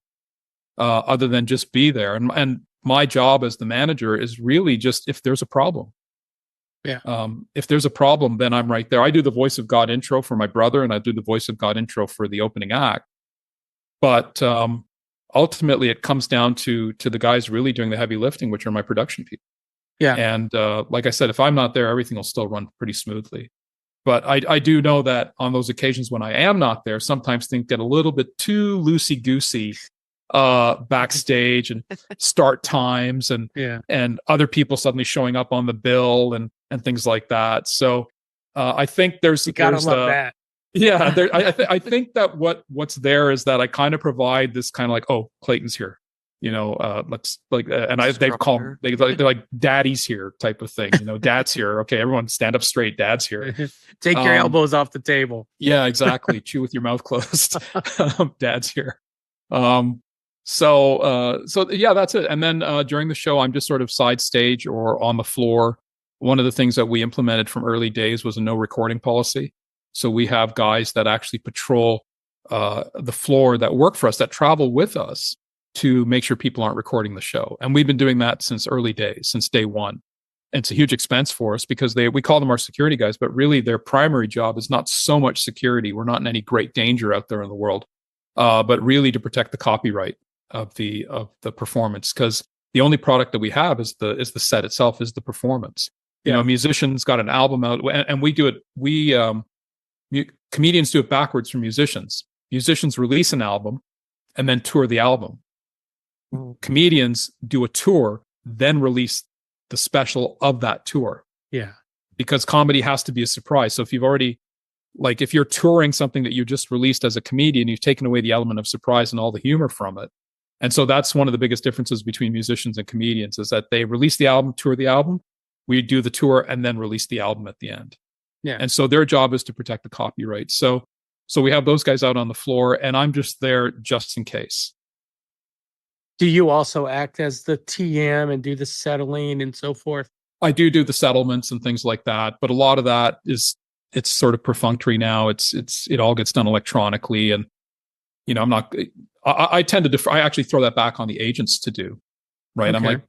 other than just be there. And my job as the manager is really just if there's a problem. Yeah. If there's a problem, then I'm right there. I do the Voice of God intro for my brother, and I do the Voice of God intro for the opening act. But ultimately, it comes down to the guys really doing the heavy lifting, which are my production people. Yeah. And like I said, if I'm not there, everything will still run pretty smoothly. But I do know that on those occasions when I am not there, sometimes things get a little bit too loosey-goosey backstage, and start times and other people suddenly showing up on the bill and things like that. So I think there's love that. Yeah, I think that what's there is that I kind of provide this kind of like, oh, Clayton's here, let's like, and they're like daddy's here type of thing, dad's here. Okay, everyone stand up straight. Dad's here. Take your elbows off the table. Yeah, exactly. Chew with your mouth closed. Dad's here. So yeah, that's it. And then during the show, I'm just sort of side stage or on the floor. One of the things that we implemented from early days was a no recording policy. So we have guys that actually patrol the floor that work for us, that travel with us to make sure people aren't recording the show. And we've been doing that since early days, since day one. And it's a huge expense for us because we call them our security guys, but really their primary job is not so much security. We're not in any great danger out there in the world, but really to protect the copyright of the performance, because the only product that we have is the set itself, is the performance. A musician's got an album out, and we do it. Comedians do it backwards from musicians. Musicians release an album and then tour the album. comedians do a tour, then release the special of that tour. Yeah. Because comedy has to be a surprise. So if you've already, like, if you're touring something that you just released as a comedian, you've taken away the element of surprise and all the humor from it. And so that's one of the biggest differences between musicians and comedians, is that they release the album, tour the album, we do the tour, and then release the album at the end. Yeah. And so their job is to protect the copyright. So we have those guys out on the floor, and I'm just there just in case. Do you also act as the TM and do the settling and so forth? I do the settlements and things like that, but a lot of that it's sort of perfunctory now. It all gets done electronically, and I'm not. I tend to I actually throw that back on the agents to do. Right. Okay. I'm like,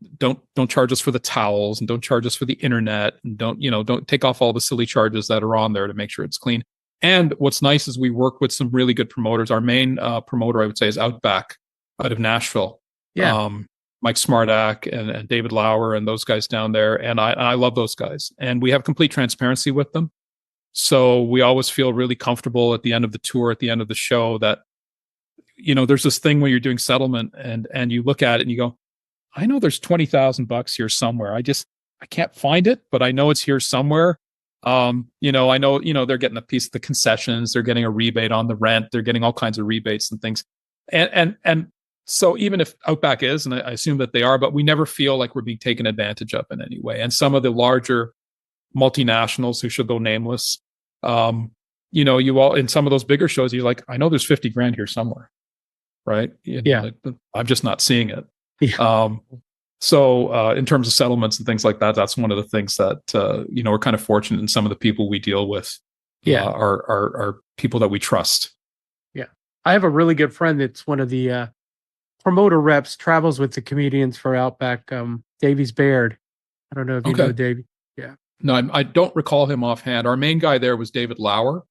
don't charge us for the towels, and don't charge us for the internet, and don't take off all the silly charges that are on there to make sure it's clean. And what's nice is we work with some really good promoters. Our main promoter, I would say, is Outback out of Nashville. Yeah. Mike Smartak and David Lauer and those guys down there. And I love those guys. And we have complete transparency with them. So we always feel really comfortable at the end of the tour, at the end of the show, that, there's this thing when you're doing settlement and you look at it and you go, I know there's $20,000 here somewhere. I can't find it, but I know it's here somewhere. I know, they're getting a piece of the concessions. They're getting a rebate on the rent. They're getting all kinds of rebates and things. And so even if Outback is, and I assume that they are, but we never feel like we're being taken advantage of in any way. And some of the larger multinationals, who should go nameless, you all, in some of those bigger shows, you're like, I know there's 50 grand here somewhere. Right. Yeah. I'm just not seeing it. Yeah. So in terms of settlements and things like that, that's one of the things that, we're kind of fortunate in. Some of the people we deal with are people that we trust. Yeah. I have a really good friend that's one of the promoter reps, travels with the comedians for Outback, Davies Baird. I don't know if you know Davey. Yeah. No, I don't recall him offhand. Our main guy there was David Lauer.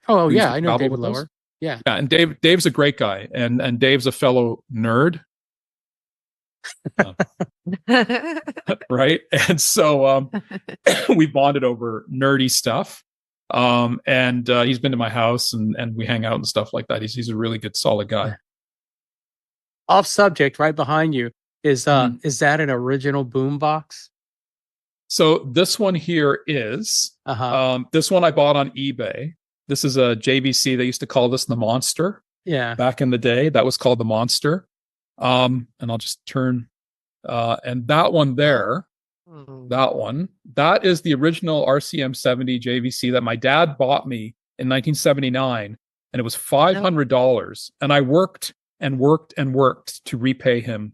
Oh, yeah. I know David Lauer. Yeah. Yeah. And Dave's a great guy. And Dave's a fellow nerd. Right. And so we bonded over nerdy stuff. And he's been to my house and we hang out and stuff like that. He's a really good, solid guy. Off subject, right behind you is that an original boombox? So this one here is this one I bought on eBay. This is a JVC. They used to call this the Monster. Yeah. Back in the day, that was called the Monster. And I'll just turn. And that one there, that is the original RCM 70 JVC that my dad bought me in 1979, and it was $500. And I worked and worked and worked to repay him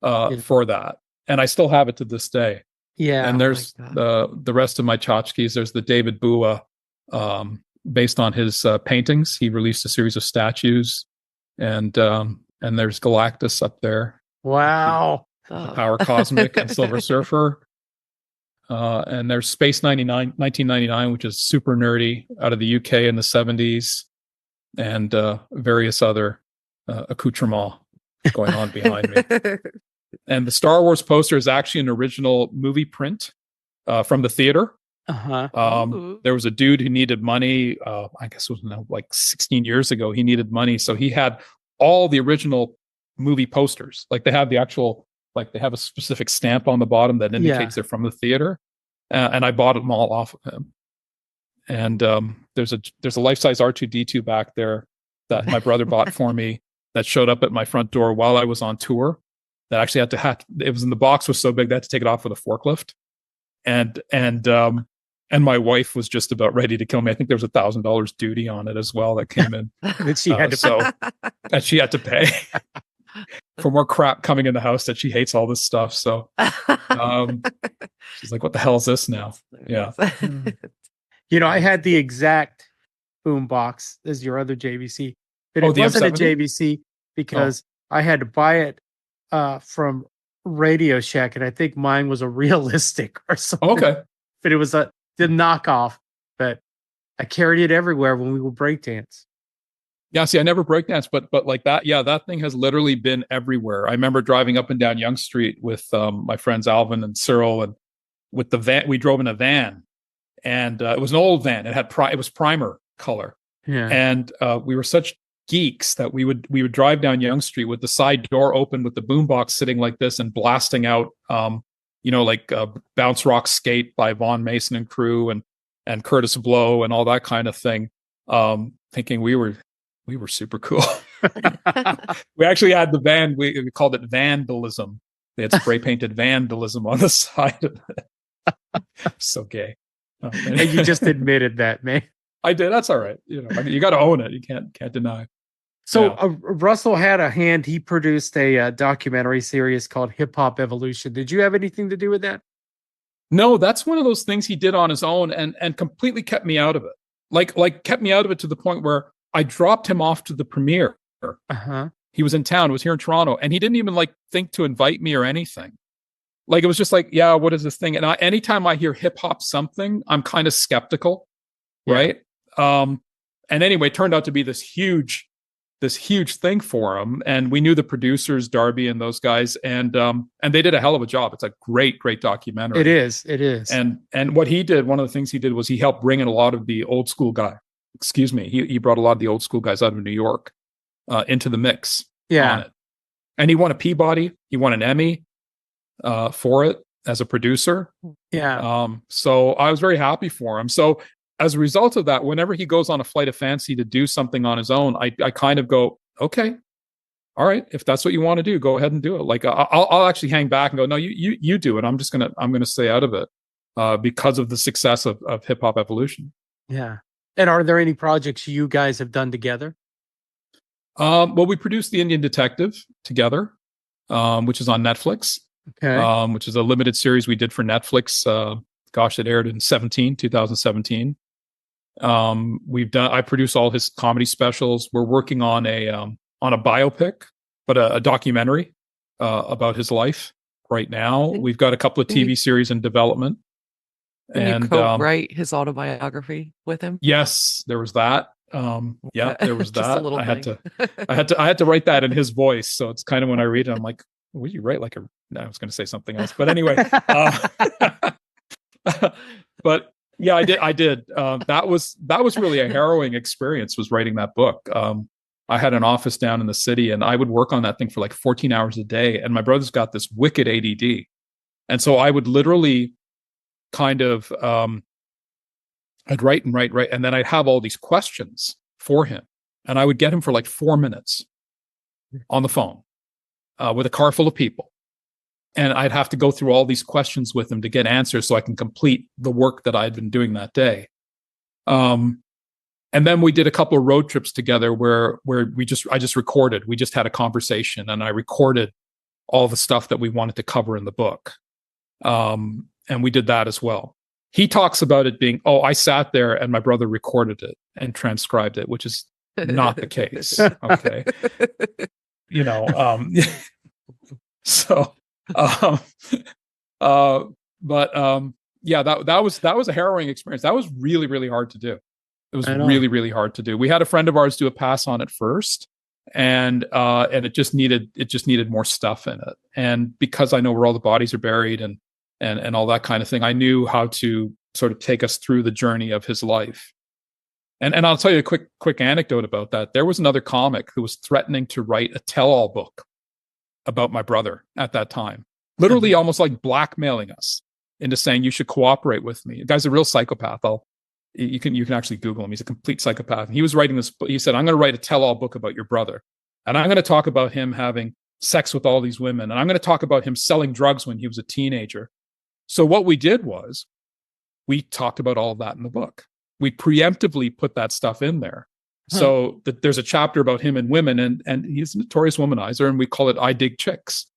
for that, and I still have it to this day. Yeah. And there's the rest of my tchotchkes. There's the David Bua, based on his paintings. He released a series of statues, and there's Galactus up there. Wow. The Power Cosmic and Silver Surfer. And there's Space 1999, which is super nerdy, out of the UK in the 70s, and various other accoutrements going on behind me. And the Star Wars poster is actually an original movie print from the theater. There was a dude who needed money. I guess it was like 16 years ago. He needed money, so he had all the original movie posters. Like they have the actual, like they have a specific stamp on the bottom that indicates they're from the theater. And I bought them all off of him. And there's a life-size R2-D2 back there that my brother bought for me that showed up at my front door while I was on tour. That actually it was in the box, was so big they had to take it off with a forklift. And my wife was just about ready to kill me. I think there was $1,000 duty on it as well that came in. That she had to pay for more crap coming in the house, that she hates all this stuff. So she's like, what the hell is this now? Yeah. I had the exact boom box as your other JVC, but it wasn't a JVC because I had to buy it from Radio Shack, and I think mine was a realistic or something. Okay. But it was the knockoff, but I carried it everywhere when we would breakdance. Yeah, see, I never breakdance, but like that, that thing has literally been everywhere. I remember driving up and down Yonge Street with my friends Alvin and Cyril, and with the van, we drove in a van, and it was an old van. It was primer color. Yeah. And we were such geeks that we would drive down Yonge Street with the side door open with the boombox sitting like this and blasting out Bounce Rock Skate by Von Mason and crew and Curtis Blow and all that kind of thing, thinking we were super cool. We actually had the van, we called it vandalism. They had spray painted vandalism on the side of it. So gay. And you just admitted that, man. I did. That's all right. You got to own it. You can't deny. So Russell had a hand. He produced a documentary series called Hip Hop Evolution. Did you have anything to do with that? No, that's one of those things he did on his own and completely kept me out of it. Like kept me out of it to the point where I dropped him off to the premiere. Uh-huh. He was in town, was here in Toronto, and he didn't even think to invite me or anything. Like, it was just like, yeah, what is this thing? And anytime I hear hip hop something, I'm kind of skeptical. Yeah. Right. And anyway, it turned out to be this huge thing for him. And we knew the producers, Darby and those guys, and they did a hell of a job. It's a great documentary. It is. And what he did, one of the things he did was he helped bring in a lot of the old school he brought a lot of the old school guys out of New York into the mix. Yeah. On it. And he won a Peabody, he won an Emmy for it as a producer. Yeah. So I was very happy for him. So as a result of that, whenever he goes on a flight of fancy to do something on his own, I kind of go, okay, all right, if that's what you want to do, go ahead and do it. Like I'll actually hang back and go, no, you do it. I'm gonna stay out of it because of the success of Hip Hop Evolution. Yeah. And are there any projects you guys have done together? Well, we produced The Indian Detective together, which is on Netflix. Okay. Which is a limited series we did for Netflix. It aired in 2017. I produce all his comedy specials. We're working on a biopic, but a documentary about his life right now. We've got a couple of TV series in development. And you co-write his autobiography with him? Yes, there was that. There was that. I had to write that in his voice. So it's kind of, when I read it, I'm like, would you write like a, no, I was going to say something else, but anyway, but yeah, I did. That was really a harrowing experience, was writing that book. I had an office down in the city and I would work on that thing for like 14 hours a day. And my brother's got this wicked ADD. And so I would literally kind of, I'd write. And then I'd have all these questions for him. And I would get him for like 4 minutes on the phone with a car full of people. And I'd have to go through all these questions with him to get answers so I can complete the work that I'd been doing that day. And then we did a couple of road trips together where I just recorded. We just had a conversation and I recorded all the stuff that we wanted to cover in the book. And we did that as well. He talks about it being, I sat there and my brother recorded it and transcribed it, which is not the case. Okay. So, yeah, that was a harrowing experience. That was really, really hard to do. It was really, really hard to do. We had a friend of ours do a pass on it first, and it just needed more stuff in it. And because I know where all the bodies are buried and all that kind of thing, I knew how to sort of take us through the journey of his life. And I'll tell you a quick anecdote about that. There was another comic who was threatening to write a tell-all book about my brother at that time, literally almost like blackmailing us into saying, you should cooperate with me. The guy's a real psychopath. You can actually Google him. He's a complete psychopath. And he was writing this book. He said, I'm going to write a tell-all book about your brother. And I'm going to talk about him having sex with all these women. And I'm going to talk about him selling drugs when he was a teenager. So what we did was we talked about all of that in the book. We preemptively put that stuff in there. So there's a chapter about him and women, and he's a notorious womanizer, and we call it I Dig Chicks,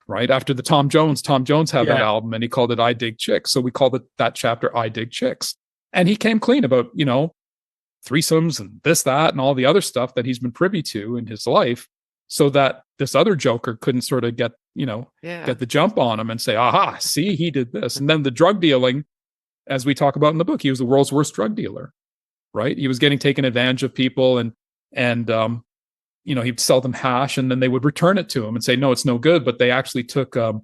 right? After the Tom Jones had that album, and he called it I Dig Chicks. So we called it that chapter I Dig Chicks. And he came clean about, threesomes and this, that, and all the other stuff that he's been privy to in his life, so that this other joker couldn't sort of get the jump on him and say, aha, see, he did this. And then the drug dealing, as we talk about in the book, he was the world's worst drug dealer, right? He was getting taken advantage of people and he'd sell them hash and then they would return it to him and say, no, it's no good. But they actually took a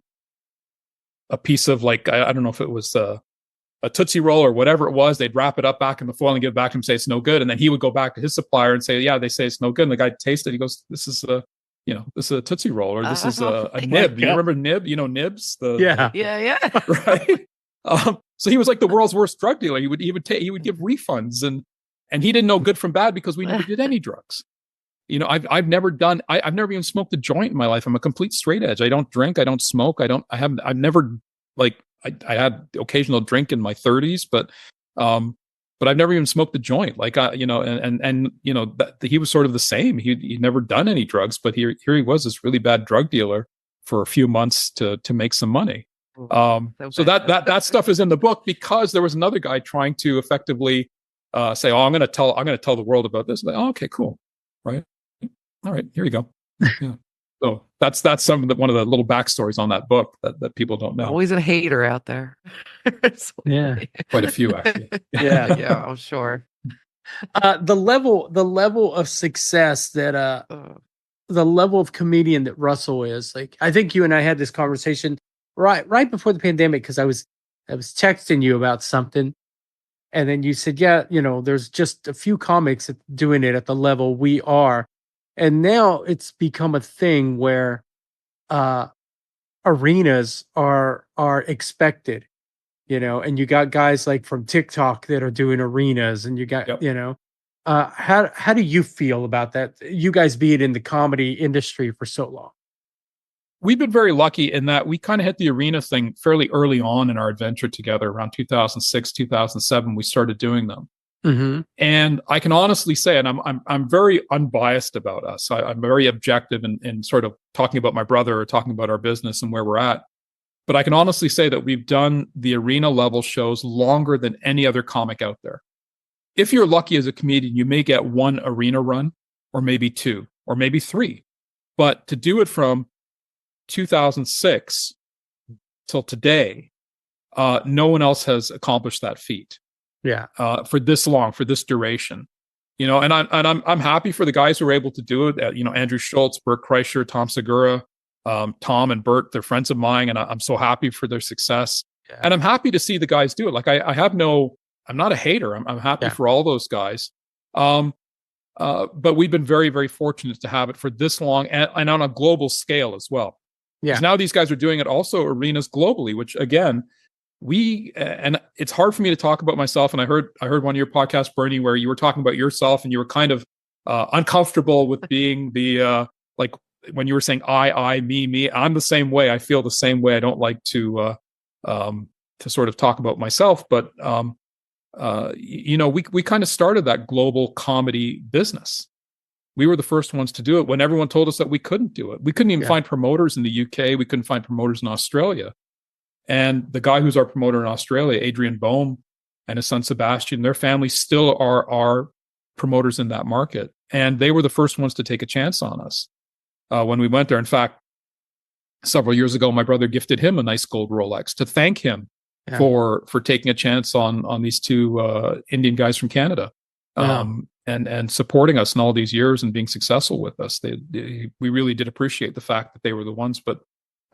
piece of, like, I don't know if it was a Tootsie Roll or whatever it was. They'd wrap it up back in the foil and give it back to him, say it's no good. And then he would go back to his supplier and say, yeah, they say it's no good. And the guy tasted it. He goes, this is a Tootsie Roll, or this is a nib. You remember nib? You know, nibs? Yeah. Right. So he was like the world's worst drug dealer. He would give refunds, and he didn't know good from bad because we never did any drugs. You know, I've never even smoked a joint in my life. I'm a complete straight edge. I don't drink. I don't smoke. I've never, like, I had occasional drink in my 30s, but I've never even smoked a joint. Like, you know, and you know, he was sort of the same. He'd never done any drugs, but here he was, this really bad drug dealer for a few months to make some money. So that stuff is in the book because there was another guy trying to effectively say, "Oh, I'm going to tell the world about this." Like, oh, okay, cool, right? All right, here you go. Yeah. So that's one of the little backstories on that book that people don't know. Always a hater out there. Yeah, quite a few actually. Yeah, I'm sure. The level of success that the level of comedian that Russell is, like, I think you and I had this conversation right before the pandemic, because I was texting you about something, and then you said, yeah, you know, there's just a few comics doing it at the level we are. And now it's become a thing where arenas are expected, you know, and you got guys like from TikTok that are doing arenas, and you got, you know, how do you feel about that? You guys being in the comedy industry for so long. We've been very lucky in that we kind of hit the arena thing fairly early on in our adventure together. Around 2006, 2007, we started doing them. Mm-hmm. And I can honestly say, and I'm very unbiased about us. I'm very objective in sort of talking about my brother or talking about our business and where we're at. But I can honestly say that we've done the arena level shows longer than any other comic out there. If you're lucky as a comedian, you may get one arena run, or maybe two, or maybe three. But to do it from 2006 till today, no one else has accomplished that feat. Yeah. For this long, for this duration, you know, and I'm happy for the guys who are able to do it. You know, Andrew Schultz, Bert Kreischer, Tom Segura, Tom and Bert, they're friends of mine, and I'm so happy for their success. Yeah. And I'm happy to see the guys do it. Like, I'm not a hater. I'm happy for all those guys. But we've been very, very fortunate to have it for this long and on a global scale as well. Yeah. Because now these guys are doing it also arenas globally, which again, and it's hard for me to talk about myself. And I heard one of your podcasts, Bernie, where you were talking about yourself and you were kind of uncomfortable with being the like when you were saying I, me. I'm the same way. I feel the same way. I don't like to sort of talk about myself, but you know, we kind of started that global comedy business. We were the first ones to do it when everyone told us that we couldn't do it. We couldn't even find promoters in the UK. We couldn't find promoters in Australia. And the guy who's our promoter in Australia, Adrian Bohm, and his son Sebastian, their family still are promoters in that market. And they were the first ones to take a chance on us when we went there. In fact, several years ago, my brother gifted him a nice gold Rolex to thank him for taking a chance on these two Indian guys from Canada. And supporting us in all these years and being successful with us. We really did appreciate the fact that they were the ones. But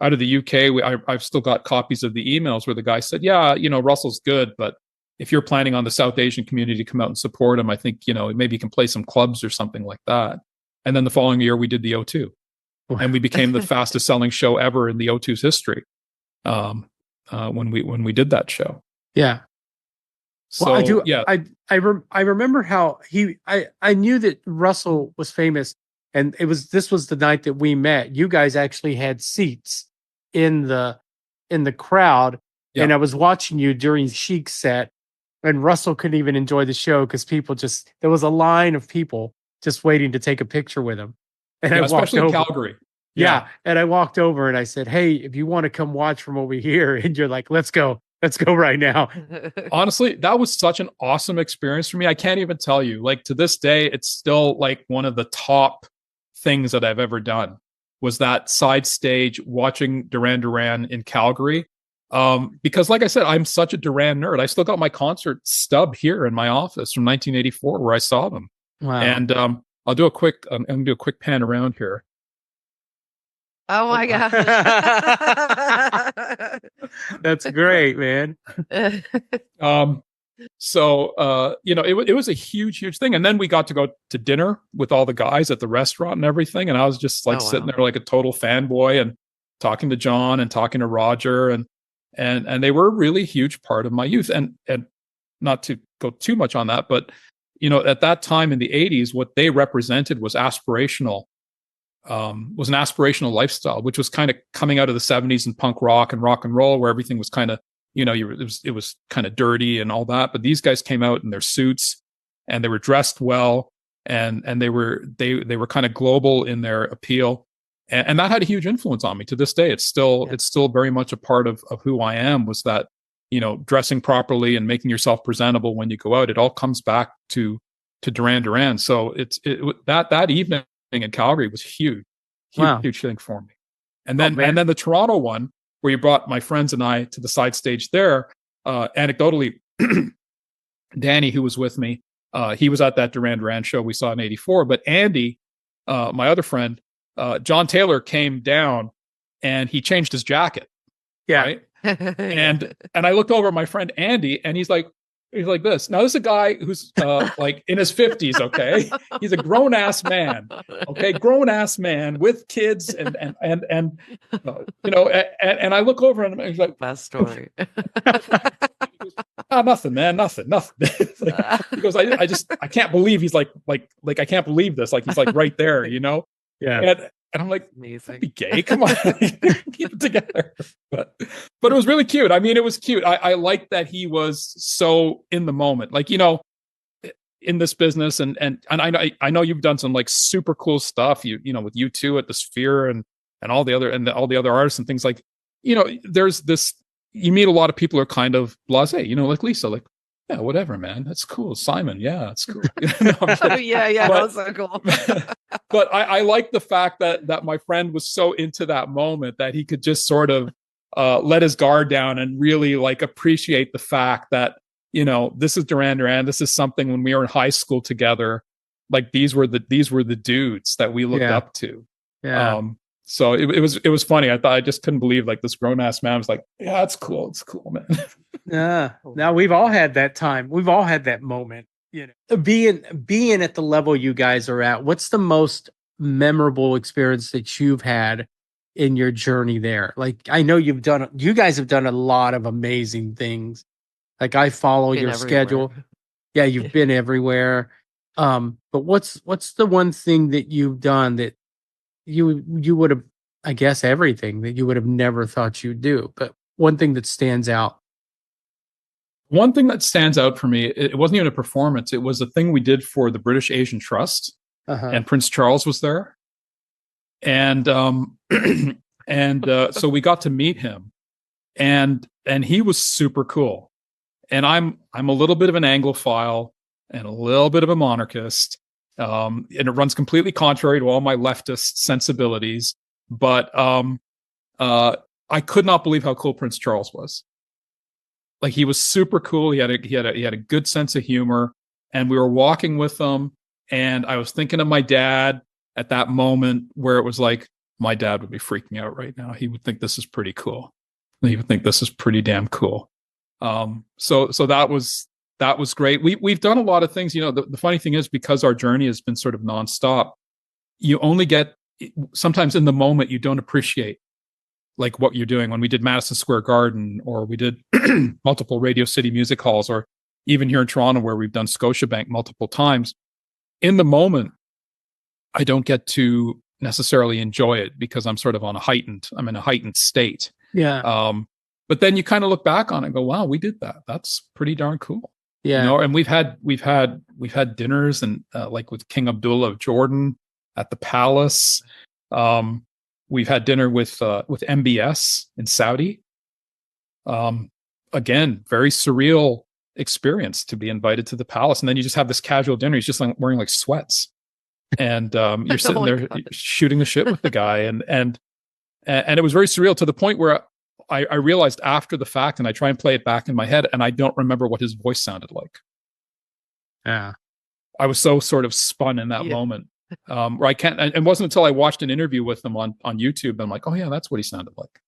out of the UK, I've still got copies of the emails where the guy said, yeah, you know, Russell's good, but if you're planning on the South Asian community to come out and support him, I think, you know, maybe you can play some clubs or something like that. And then the following year, we did the O2. And we became the fastest selling show ever in the O2's history when we did that show. Yeah. So, well, I do. Yeah, I remember how I knew that Russell was famous, and this was the night that we met. You guys actually had seats in the crowd, and I was watching you during Chic's set, and Russell couldn't even enjoy the show because there was a line of people just waiting to take a picture with him. And I walked especially over. In Calgary. Yeah, and I walked over and I said, "Hey, if you want to come watch from over here," and you're like, "Let's go." Let's go right now. Honestly, that was such an awesome experience for me. I can't even tell you. Like, to this day, it's still like one of the top things that I've ever done was that side stage watching Duran Duran in Calgary. Because like I said, I'm such a Duran nerd. I still got my concert stub here in my office from 1984 where I saw them. Wow. And I'm going to do a quick pan around here. Oh my God. That's great, man. So it was a huge thing. And then we got to go to dinner with all the guys at the restaurant and everything. And I was just like sitting there like a total fanboy and talking to John and talking to Roger, and they were a really huge part of my youth. And not to go too much on that, but at that time in the 80s, what they represented was an aspirational lifestyle, which was kind of coming out of the 70s and punk rock and roll, where everything was kind of, it was kind of dirty and all that. But these guys came out in their suits and they were dressed well, and they were kind of global in their appeal. And that had a huge influence on me to this day. It's still very much a part of who I am, was that, dressing properly and making yourself presentable when you go out. It all comes back to Duran Duran. So that evening in Calgary was huge thing for me. And then the Toronto one, where you brought my friends and I to the side stage there. Anecdotally, Danny, who was with me, he was at that Duran Duran show we saw in '84. But Andy, my other friend, John Taylor, came down and he changed his jacket. Yeah. Right? And I looked over at my friend Andy, and he's like this. Now, this is a guy who's like in his 50s. Okay, he's a grown ass man. Okay, grown ass man with kids, and and I look over and he's like, best story. Nothing, man, nothing. Like, he goes, I can't believe he's like I can't believe this. Like, he's like right there, Yeah. And I'm like, amazing. Be gay, come on, keep it together. But it was really cute. I mean, it was cute. I liked that he was so in the moment, like, in this business, and I know you've done some like super cool stuff, with U2 at the Sphere and all the other artists and things, like, there's this, you meet a lot of people who are kind of blasé, like Lisa, like, yeah, whatever, man, that's cool. Simon, yeah, it's cool. Yeah, that was so cool. But I like the fact that my friend was so into that moment that he could just sort of let his guard down and really like appreciate the fact that, this is Duran Duran. This is something, when we were in high school together, like these were the dudes that we looked up to. Yeah. So it was funny. I just couldn't believe, like, this grown ass man was like, yeah, it's cool, man. Yeah. Now, we've all had that time. We've all had that moment. Being at the level you guys are at, what's the most memorable experience that you've had in your journey there? Like, I know you guys have done a lot of amazing things. Like, I follow your schedule. Yeah, you've been everywhere. But what's the one thing that you've done that you would have, I guess, everything that you would have never thought you'd do, but one thing that stands out? One thing that stands out for me, it wasn't even a performance. It was a thing we did for the British Asian Trust, and Prince Charles was there. And so we got to meet him, and he was super cool. And I'm a little bit of an Anglophile and a little bit of a monarchist. And it runs completely contrary to all my leftist sensibilities. But I could not believe how cool Prince Charles was. Like, he was super cool. He had a good sense of humor, and we were walking with him. And I was thinking of my dad at that moment, where it was like, my dad would be freaking out right now. He would think this is pretty cool. He would think this is pretty damn cool. So that was great. We've done a lot of things. The funny thing is, because our journey has been sort of nonstop, you only get, sometimes in the moment, you don't appreciate like what you're doing. When we did Madison Square Garden, or we did multiple Radio City music halls, or even here in Toronto, where we've done Scotiabank multiple times, in the moment, I don't get to necessarily enjoy it, because I'm sort of I'm in a heightened state. Yeah. But then you kind of look back on it and go, wow, we did that. That's pretty darn cool. Yeah. And we've had dinners, and like with King Abdullah of Jordan at the Palace. We've had dinner with MBS in Saudi. Again, very surreal experience to be invited to the palace, and then you just have this casual dinner. He's just like wearing like sweats, and you're sitting there shooting the shit with the guy, and it was very surreal, to the point where I realized after the fact, and I try and play it back in my head, and I don't remember what his voice sounded like. Yeah. I was so sort of spun in that moment. Where I can't. And it wasn't until I watched an interview with him on YouTube, I'm like, oh yeah, that's what he sounded like.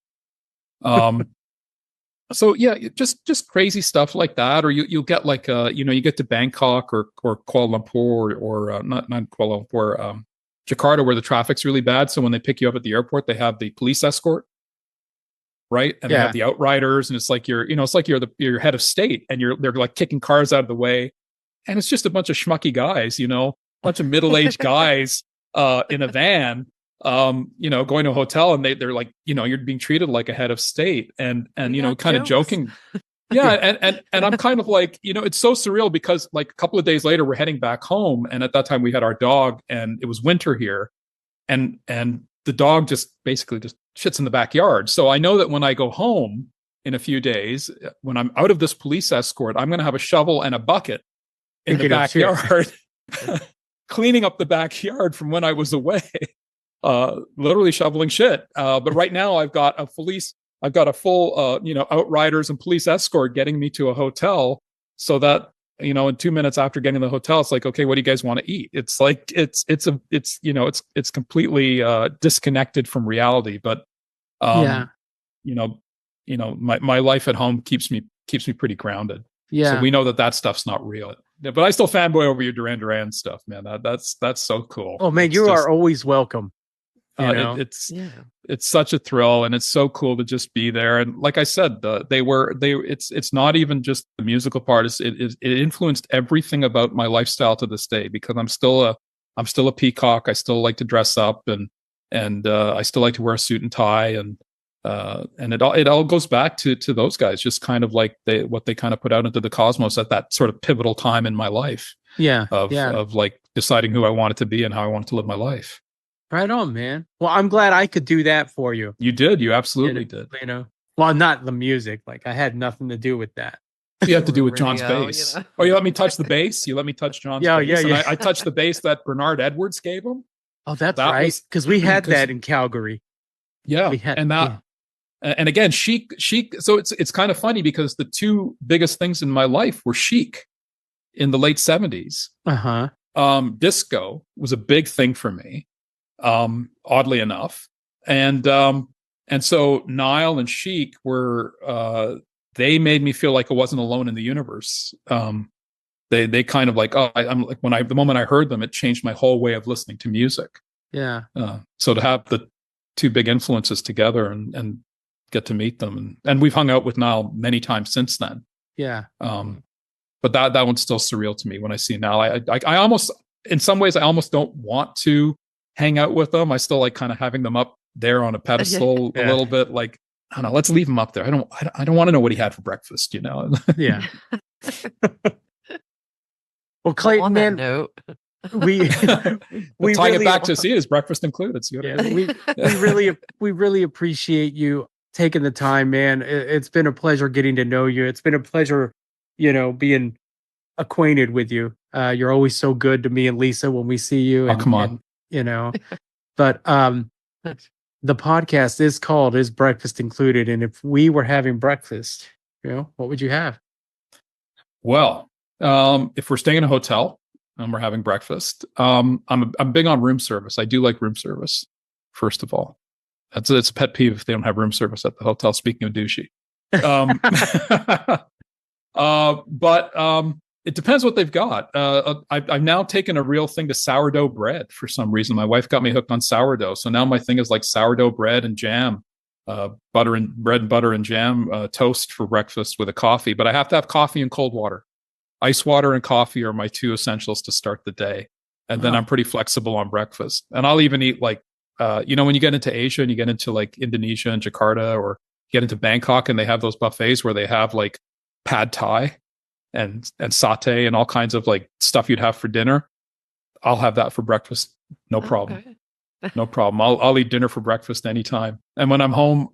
So yeah, just crazy stuff like that, or you'll get like you get to Bangkok or Kuala Lumpur or not Kuala Lumpur, Jakarta, where the traffic's really bad. So when they pick you up at the airport, they have the police escort, right? And they have the outriders, and it's like you're head of state, and they're like kicking cars out of the way, and it's just a bunch of schmucky guys, a bunch of middle-aged guys in a van. Going to a hotel, and they're like, you're being treated like a head of state, and kind of joking. Yeah. And I'm kind of like, it's so surreal because like a couple of days later, we're heading back home. And at that time we had our dog, and it was winter here, and the dog just basically just shits in the backyard. So I know that when I go home in a few days, when I'm out of this police escort, I'm going to have a shovel and a bucket in the backyard, cleaning up the backyard from when I was away. Literally shoveling shit. But right now I've got a full, outriders and police escort getting me to a hotel, so that, in 2 minutes after getting to the hotel, it's like, okay, what do you guys want to eat? It's like, it's completely, disconnected from reality. But, my life at home keeps me pretty grounded. Yeah. So we know that stuff's not real. But I still fanboy over your Duran Duran stuff, man. That's so cool. Oh man, you are always welcome. It's such a thrill, and it's so cool to just be there. And like I said, it's not even just the musical part. It influenced everything about my lifestyle to this day, because I'm still a peacock. I still like to dress up, and I still like to wear a suit and tie, and it all goes back to those guys, just kind of like what they kind of put out into the cosmos at that sort of pivotal time in my life. Of like deciding who I wanted to be and how I wanted to live my life. Right on, man. Well, I'm glad I could do that for you. You did. You absolutely did. Well, not the music. Like, I had nothing to do with that. You have to do with John's bass. Oh, you let me touch the bass? You let me touch John's bass? Yeah. I touched the bass that Bernard Edwards gave him. Oh, that's right. Because we had that in Calgary. Yeah. And again, Chic. So it's kind of funny because the two biggest things in my life were Chic in the late 70s. Disco was a big thing for me. Oddly enough. And so Nile and Chic were, they made me feel like I wasn't alone in the universe. They kind of like, I'm like, the moment I heard them, it changed my whole way of listening to music. Yeah. So to have the two big influences together and get to meet them. And we've hung out with Nile many times since then. Yeah. But that one's still surreal to me when I see Nile. I almost, in some ways, I almost don't want to hang out with them. I still like kind of having them up there on a pedestal a little bit. Like, I don't know, let's leave him up there. I don't want to know what he had for breakfast, Yeah. Well, Clayton, man, we tying really, it back to see his breakfast included. we really appreciate you taking the time, man. It's been a pleasure getting to know you. It's been a pleasure, being acquainted with you. You're always so good to me and Lisa when we see you. Oh, come on. But the podcast is Breakfast Included, and if we were having breakfast, what would you have? Well, if we're staying in a hotel and we're having breakfast, I'm big on room service. I do like room service. First of all, it's a pet peeve if they don't have room service at the hotel. Speaking of douchey, but it depends what they've got. I've now taken a real thing to sourdough bread for some reason. My wife got me hooked on sourdough. So now my thing is like sourdough bread and jam, bread and butter and jam, toast for breakfast with a coffee. But I have to have coffee and cold water. Ice water and coffee are my two essentials to start the day. And then I'm pretty flexible on breakfast. And I'll even eat like, when you get into Asia and you get into like Indonesia and Jakarta, or get into Bangkok, and they have those buffets where they have like pad thai and satay and all kinds of like stuff you'd have for dinner. I'll have that for breakfast. No problem. Okay. No problem. I'll eat dinner for breakfast anytime. And when I'm home,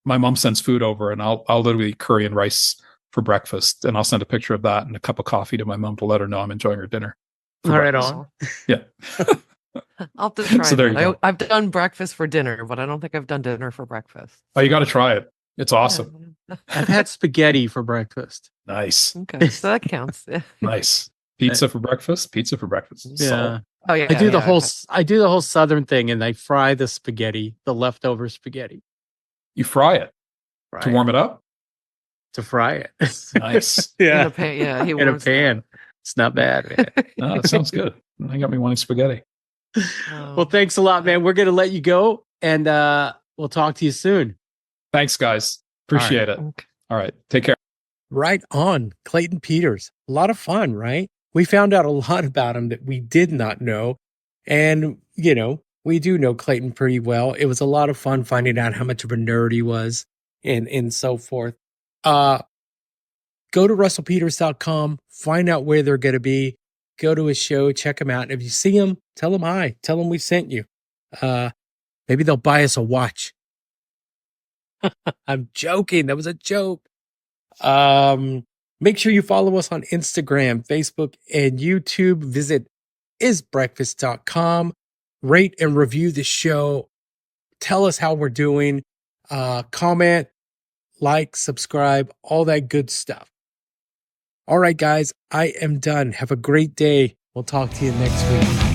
my mom sends food over, and I'll literally eat curry and rice for breakfast. And I'll send a picture of that and a cup of coffee to my mom to let her know I'm enjoying her dinner. All right on. Yeah. I'll have to try that. I've done breakfast for dinner, but I don't think I've done dinner for breakfast. Oh, you got to try it. It's awesome. I've had spaghetti for breakfast. Nice. Okay, so that counts. Nice. Pizza for breakfast. Yeah. Oh yeah, I do the yeah, whole okay. I do the whole southern thing, and I fry the spaghetti, the leftover spaghetti. You fry it Fry to it. warm it up. To fry it. Nice. In Yeah. a pan. Yeah, he In a warms it up. pan. It's not bad, man. Oh, that sounds good. That got me wanting spaghetti. Oh, Well, thanks a lot, man. We're gonna let you go, and we'll talk to you soon. Thanks, guys. Appreciate it. okay. All right. Take care. Right on, Clayton Peters. A lot of fun, right? We found out a lot about him that we did not know. And, we do know Clayton pretty well. It was a lot of fun finding out how much of a nerd he was and so forth. Go to russellpeters.com, find out where they're going to be, go to his show, check him out. And if you see him, tell him hi, tell him we sent you. Maybe they'll buy us a watch. I'm joking. That was a joke. Make sure you follow us on Instagram, Facebook, and YouTube. Visit isbreakfast.com. Rate and review the show. Tell us how we're doing. Comment, like, subscribe, all that good stuff. All right, guys, I am done. Have a great day. We'll talk to you next week.